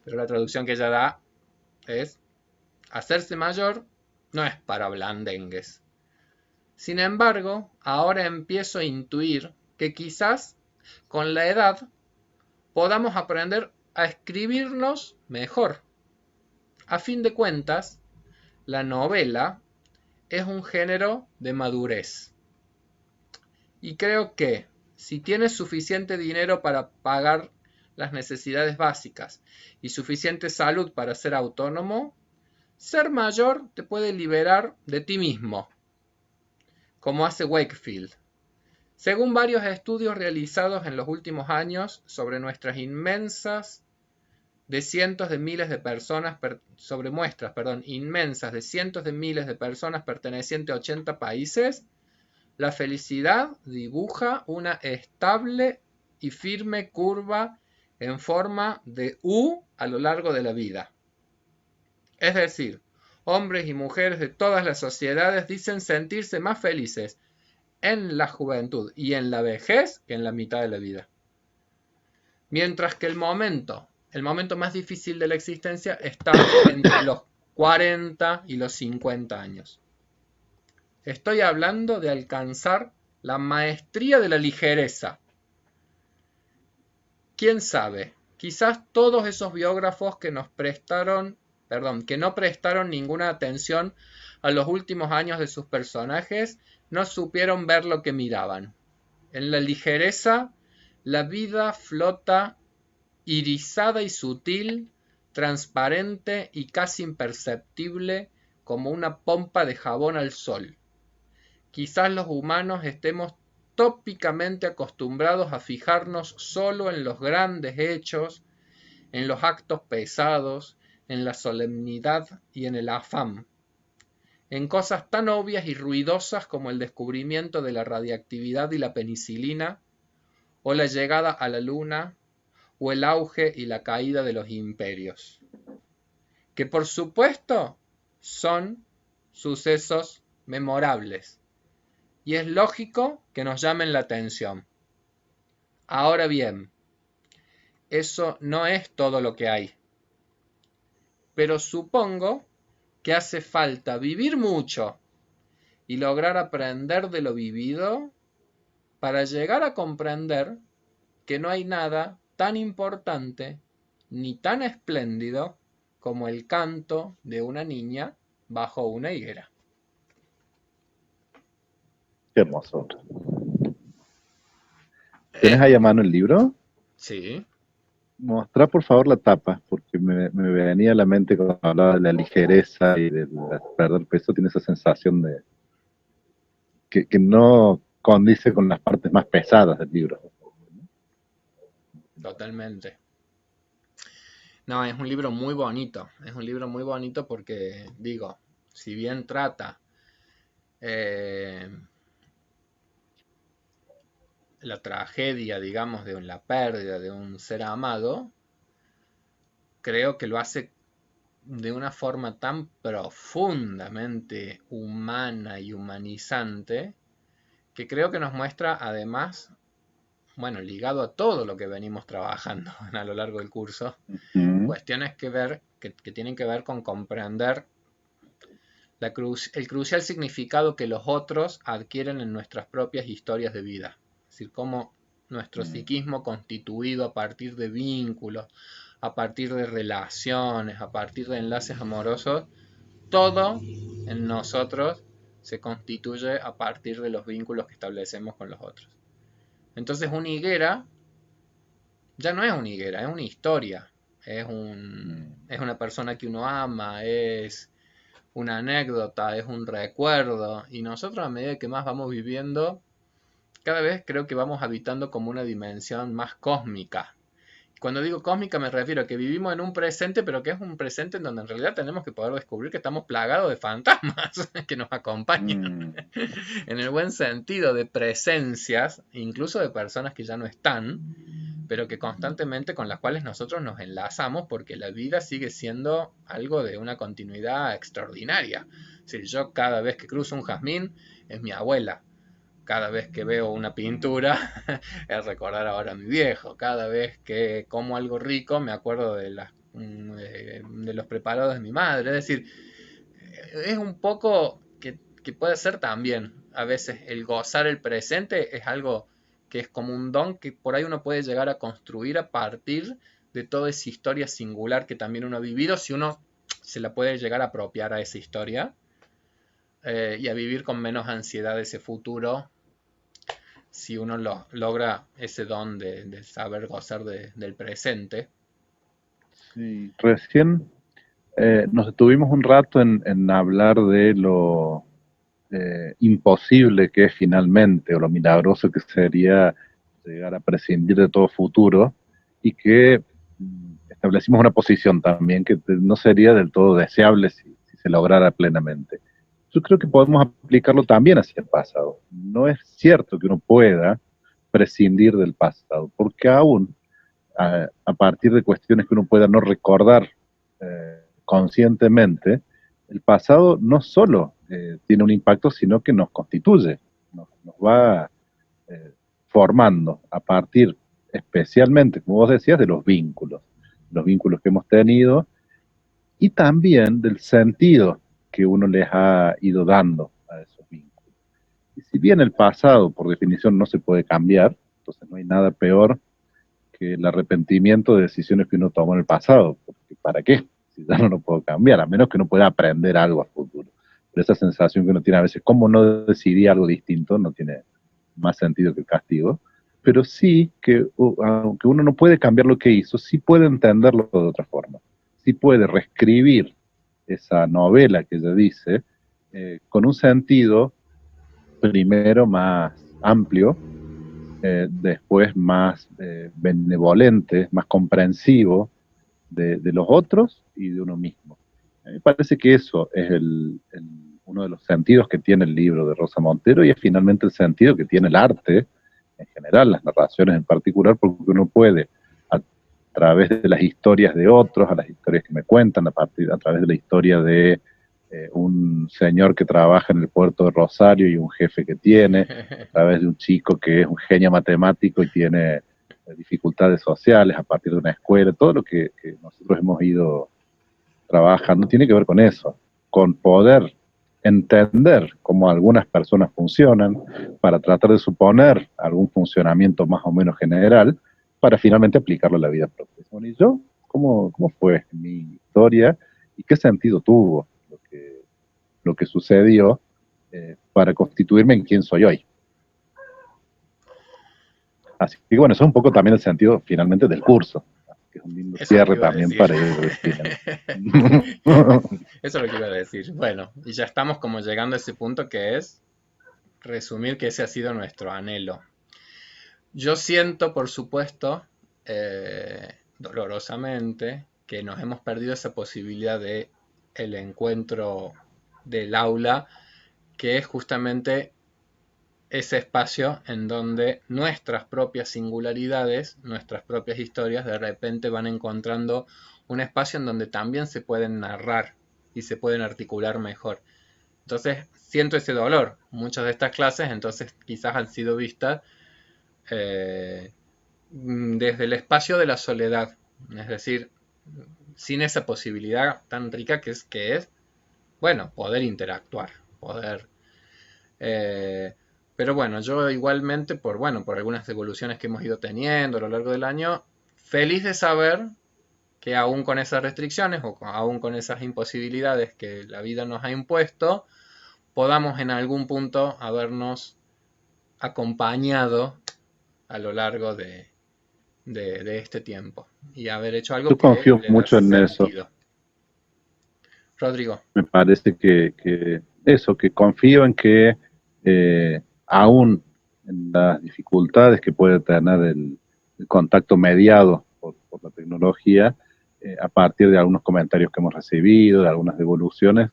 Pero la traducción que ella da es hacerse mayor no es para blandengues. Sin embargo, ahora empiezo a intuir que quizás con la edad podamos aprender a escribirnos mejor. A fin de cuentas, la novela es un género de madurez. Y creo que si tienes suficiente dinero para pagar las necesidades básicas y suficiente salud para ser autónomo, ser mayor te puede liberar de ti mismo, como hace Wakefield. Según varios estudios realizados en los últimos años sobre muestras inmensas de cientos de miles de personas pertenecientes a 80 países, la felicidad dibuja una estable y firme curva en forma de U a lo largo de la vida. Es decir, hombres y mujeres de todas las sociedades dicen sentirse más felices en la juventud y en la vejez que en la mitad de la vida. Mientras que el momento más difícil de la existencia está entre los 40 y los 50 años. Estoy hablando de alcanzar la maestría de la ligereza. ¿Quién sabe? Quizás todos esos biógrafos que no prestaron ninguna atención a los últimos años de sus personajes no supieron ver lo que miraban. En la ligereza, la vida flota irisada y sutil, transparente y casi imperceptible como una pompa de jabón al sol. Quizás los humanos estemos tópicamente acostumbrados a fijarnos solo en los grandes hechos, en los actos pesados, en la solemnidad y en el afán, en cosas tan obvias y ruidosas como el descubrimiento de la radiactividad y la penicilina, o la llegada a la luna, o el auge y la caída de los imperios, que por supuesto son sucesos memorables, y es lógico que nos llamen la atención. Ahora bien, eso no es todo lo que hay, pero supongo que hace falta vivir mucho y lograr aprender de lo vivido para llegar a comprender que no hay nada tan importante ni tan espléndido como el canto de una niña bajo una higuera. Qué hermoso. ¿Tienes Es ahí a un... mano el libro? Sí. Mostrar por favor la tapa, porque me venía a la mente cuando hablaba de la ligereza y de perder peso, tiene esa sensación de que no condice con las partes más pesadas del libro. Totalmente. No, es un libro muy bonito. Es un libro muy bonito porque, digo, si bien trata eh, la tragedia, digamos, de la pérdida de un ser amado, creo que lo hace de una forma tan profundamente humana y humanizante que creo que nos muestra además, bueno, ligado a todo lo que venimos trabajando a lo largo del curso, Mm, cuestiones que tienen que ver con comprender el crucial significado que los otros adquieren en nuestras propias historias de vida. Es decir, cómo nuestro mm, psiquismo constituido a partir de vínculos, a partir de relaciones, a partir de enlaces amorosos, todo en nosotros se constituye a partir de los vínculos que establecemos con los otros. Entonces una higuera ya no es una higuera, es una historia, mm. es una persona que uno ama, es una anécdota, es un recuerdo, y nosotros a medida que más vamos viviendo, cada vez creo que vamos habitando como una dimensión más cósmica. Cuando digo cósmica me refiero a que vivimos en un presente, pero que es un presente en donde en realidad tenemos que poder descubrir que estamos plagados de fantasmas que nos acompañan, Mm, en el buen sentido de presencias, incluso de personas que ya no están, pero que constantemente con las cuales nosotros nos enlazamos porque la vida sigue siendo algo de una continuidad extraordinaria. Si yo cada vez que cruzo un jazmín es mi abuela, cada vez que veo una pintura es recordar ahora a mi viejo, cada vez que como algo rico me acuerdo de los preparados de mi madre, es decir, es un poco que puede ser también a veces el gozar el presente es algo que es como un don que por ahí uno puede llegar a construir a partir de toda esa historia singular que también uno ha vivido, si uno se la puede llegar a apropiar a esa historia y a vivir con menos ansiedad ese futuro, si uno logra ese don de saber gozar del presente. sí. Recién nos detuvimos un rato en hablar de lo imposible que es finalmente, o lo milagroso que sería llegar a prescindir de todo futuro, y que establecimos una posición también que no sería del todo deseable si se lograra plenamente. Yo creo que podemos aplicarlo también hacia el pasado. No es cierto que uno pueda prescindir del pasado, porque aún a partir de cuestiones que uno pueda no recordar conscientemente, el pasado no solo tiene un impacto, sino que nos constituye, nos va eh, formando a partir especialmente, como vos decías, de los vínculos que hemos tenido y también del sentido que uno les ha ido dando a esos vínculos. Y si bien el pasado, por definición, no se puede cambiar, entonces no hay nada peor que el arrepentimiento de decisiones que uno tomó en el pasado, porque ¿para qué? Si ya no lo puedo cambiar, a menos que uno pueda aprender algo a futuro. Pero esa sensación que uno tiene a veces, ¿cómo no decidí algo distinto? No tiene más sentido que el castigo. Pero sí que, aunque uno no puede cambiar lo que hizo, sí puede entenderlo de otra forma. Sí puede reescribir esa novela que ella dice con un sentido primero más amplio, después más benevolente, más comprensivo de los otros y de uno mismo. A mí me parece que eso es uno de los sentidos que tiene el libro de Rosa Montero y es finalmente el sentido que tiene el arte en general, las narraciones en particular, porque uno puede, a través de las historias de otros, a las historias que me cuentan, a través de la historia de un señor que trabaja en el puerto de Rosario y un jefe que tiene, a través de un chico que es un genio matemático y tiene dificultades sociales a partir de una escuela, todo lo que nosotros hemos ido trabajando tiene que ver con eso, con poder entender cómo algunas personas funcionan para tratar de suponer algún funcionamiento más o menos general para finalmente aplicarlo a la vida propia. Bueno, ¿y yo? ¿Cómo fue mi historia y qué sentido tuvo lo que sucedió para constituirme en quien soy hoy? Así que bueno, eso es un poco también el sentido finalmente del curso, que es un lindo Eso te cierre iba a también decir. para ir definiendo. Eso es lo que iba a decir. Bueno, y ya estamos como llegando a ese punto que es resumir que ese ha sido nuestro anhelo. Yo siento, por supuesto, dolorosamente, que nos hemos perdido esa posibilidad de el encuentro del aula, que es justamente ese espacio en donde nuestras propias singularidades, nuestras propias historias, de repente van encontrando un espacio en donde también se pueden narrar y se pueden articular mejor. Entonces siento ese dolor. Muchas de estas clases entonces quizás han sido vistas eh, desde el espacio de la soledad, es decir, sin esa posibilidad tan rica bueno, poder interactuar, poder... eh, pero bueno, yo igualmente, por algunas evoluciones que hemos ido teniendo a lo largo del año, feliz de saber que aún con esas restricciones o aún con esas imposibilidades que la vida nos ha impuesto, podamos en algún punto habernos acompañado a lo largo de este tiempo y haber hecho algo Yo que confío le da mucho en eso. sentido. Rodrigo. Me parece que eso, que confío en que aún en las dificultades que puede tener el contacto mediado por la tecnología, a partir de algunos comentarios que hemos recibido, de algunas devoluciones,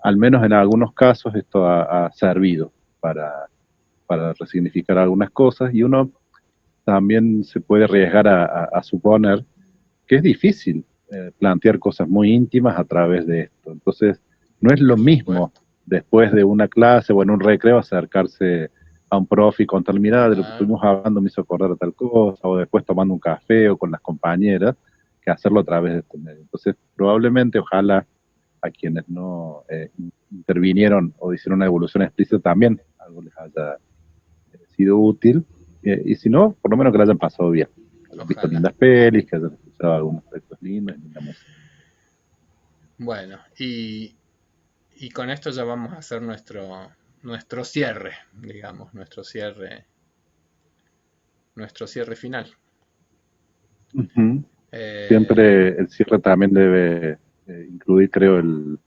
al menos en algunos casos esto ha servido para resignificar algunas cosas y uno también se puede arriesgar a suponer que es difícil plantear cosas muy íntimas a través de esto. Entonces, no es lo Por mismo supuesto. después de una clase o en un recreo acercarse a un profe y contarle, mira, de lo que Claro. estuvimos hablando me hizo acordar a tal cosa, o después tomando un café o con las compañeras, que hacerlo a través de este medio. Entonces, probablemente, ojalá a quienes no intervinieron o hicieron una evolución explícita también algo les haya sido útil, y si no, por lo menos que la hayan pasado bien, que hayan visto Ojalá. lindas pelis, que hayan escuchado algunos textos lindos, linda música. Bueno, y con esto ya vamos a hacer nuestro cierre, digamos, nuestro cierre final. Ujú. Eh, Siempre el cierre también debe incluir, creo, el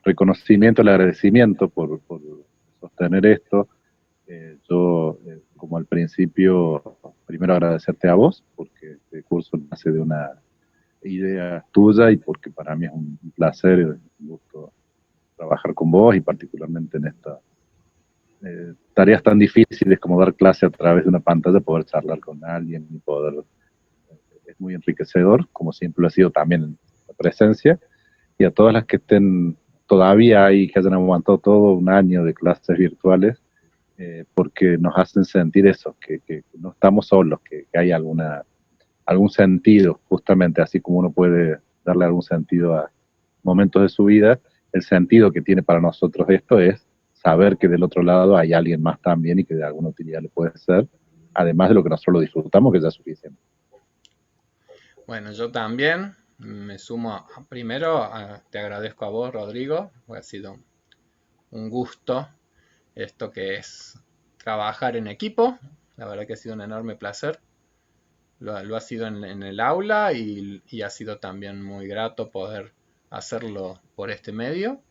reconocimiento, el agradecimiento por sostener esto. Yo, como al principio, primero agradecerte a vos, porque este curso nace de una idea tuya y porque para mí es un placer y un gusto trabajar con vos y particularmente en estas tareas tan difíciles como dar clase a través de una pantalla, poder charlar con alguien y poder, es muy enriquecedor, como siempre lo ha sido también la presencia, y a todas las que estén todavía ahí, que hayan aguantado todo un año de clases virtuales, porque nos hacen sentir eso, que no estamos solos, que hay algún sentido, justamente así como uno puede darle algún sentido a momentos de su vida, el sentido que tiene para nosotros esto es saber que del otro lado hay alguien más también y que de alguna utilidad le puede ser, además de lo que nosotros lo disfrutamos, que ya es suficiente. bueno, yo también me sumo primero, te agradezco a vos, Rodrigo, porque ha sido un gusto esto que es trabajar en equipo. La verdad que ha sido un enorme placer. Lo ha sido en el aula y ha sido también muy grato poder hacerlo por este medio.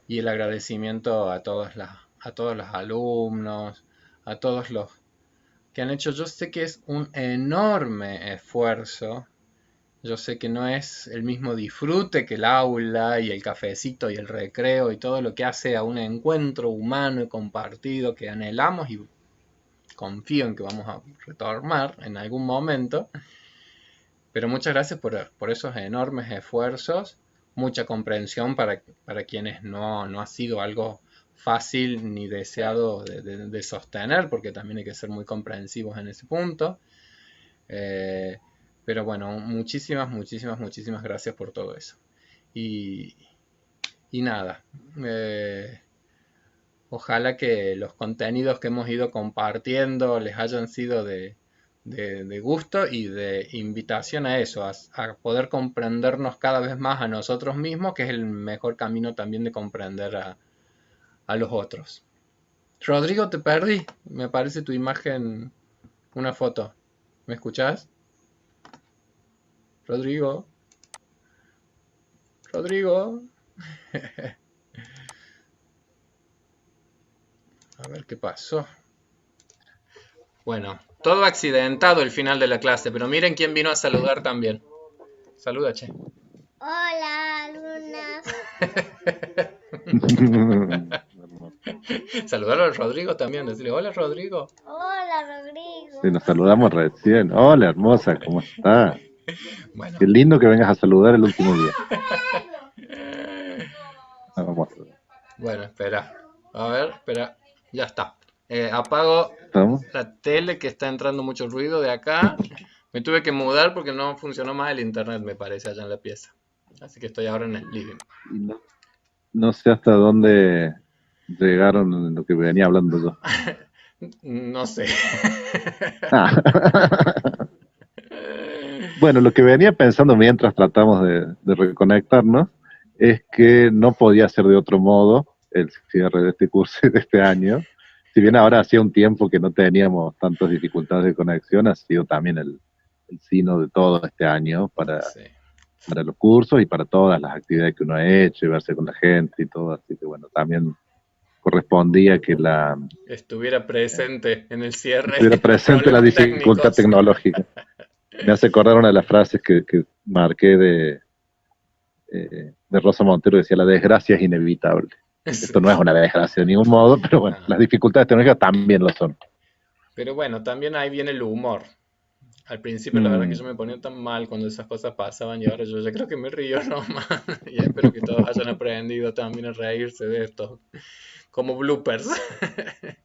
Y el agradecimiento a todos los alumnos, a todos los que han hecho. Yo sé que es un enorme esfuerzo. Yo sé que no es el mismo disfrute que el aula y el cafecito y el recreo y todo lo que hace a un encuentro humano y compartido que anhelamos y confío en que vamos a retomar en algún momento. Pero muchas gracias por esos enormes esfuerzos, mucha comprensión para quienes no ha sido algo fácil ni deseado de sostener, porque también hay que ser muy comprensivos en ese punto. Eh, pero bueno, muchísimas, muchísimas, muchísimas gracias por todo eso. Y, y nada, ojalá que los contenidos que hemos ido compartiendo les hayan sido de gusto y de invitación a eso, a poder comprendernos cada vez más a nosotros mismos, que es el mejor camino también de comprender a los otros. Rodrigo, te perdí. Me parece tu imagen, una foto. ¿Me escuchás? Rodrigo, Rodrigo. A ver qué pasó. Bueno, todo accidentado el final de la clase, pero miren quién vino a saludar también. Saluda, che. Hola, Luna. Saludarlo al Rodrigo también, decirle, hola Rodrigo. Hola, Rodrigo. Sí, nos saludamos recién. Hola, hermosa, ¿cómo estás? Bueno, Qué lindo que vengas a saludar el último día. Ah, vamos a ver. bueno, espera. A ver, espera. Ya está. Apago ¿Estamos? la tele que está entrando mucho ruido de acá. Me tuve que mudar porque no funcionó más el internet, me parece, allá en la pieza. Así que estoy ahora en el living. Y no sé hasta dónde llegaron en lo que venía hablando yo. No sé. Ah. Bueno, lo que venía pensando mientras tratamos de reconectarnos es que no podía ser de otro modo el cierre de este curso y de este año. Si bien ahora hacía un tiempo que no teníamos tantas dificultades de conexión, ha sido también el sino de todo este año Sí. para los cursos y para todas las actividades que uno ha hecho y verse con la gente y todo. Así que bueno, también correspondía que Estuviera presente en el cierre estuviera los presente la problemas dificultad técnicos. tecnológica. Me hace acordar una de las frases que marqué de Rosa Montero, decía, la desgracia es inevitable. Sí. Esto no es una desgracia de ningún modo, pero bueno, No. las dificultades tecnológicas también lo son. Pero bueno, también ahí viene el humor. Al principio la verdad que Mm, yo me ponía tan mal cuando esas cosas pasaban y ahora yo ya creo que me río nomás. Y espero que todos hayan aprendido también a reírse de esto, como bloopers. por el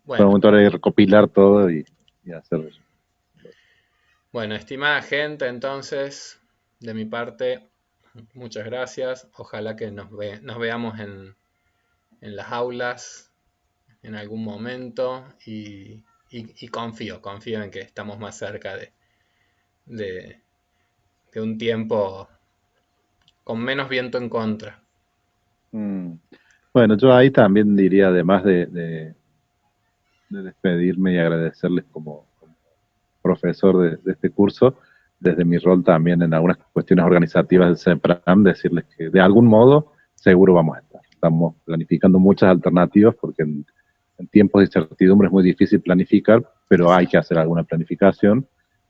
Bueno, momento ahora hay que recopilar todo y hacer. bueno, estimada gente, entonces, de mi parte, muchas gracias. Ojalá que nos veamos en las aulas en algún momento y confío en que estamos más cerca de, de un tiempo con menos viento en contra. Mm. Bueno, yo ahí también diría, además de despedirme y agradecerles como profesor de este curso, desde mi rol también en algunas cuestiones organizativas del CEPRAM, decirles que de algún modo seguro vamos a estar. Estamos planificando muchas alternativas porque en tiempos de incertidumbre es muy difícil planificar, pero hay que hacer alguna planificación.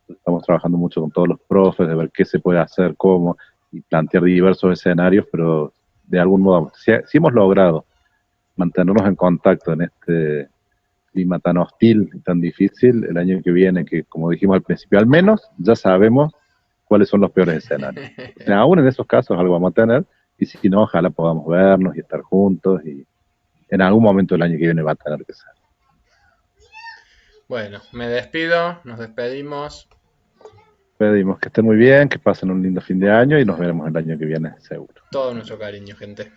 Estamos trabajando mucho con todos los profes de ver qué se puede hacer, cómo, y plantear diversos escenarios, pero de algún modo, si hemos logrado mantenernos en contacto en este clima tan hostil y tan difícil el año que viene, que como dijimos al principio, al menos ya sabemos cuáles son los peores escenarios. O sea, aún en esos casos algo vamos a tener, y si no, ojalá podamos vernos y estar juntos, y en algún momento del año que viene va a tener que ser. Bueno, me despido, nos despedimos. Pedimos que estén muy bien, que pasen un lindo fin de año y nos veremos el año que viene, seguro. Todo nuestro cariño, gente.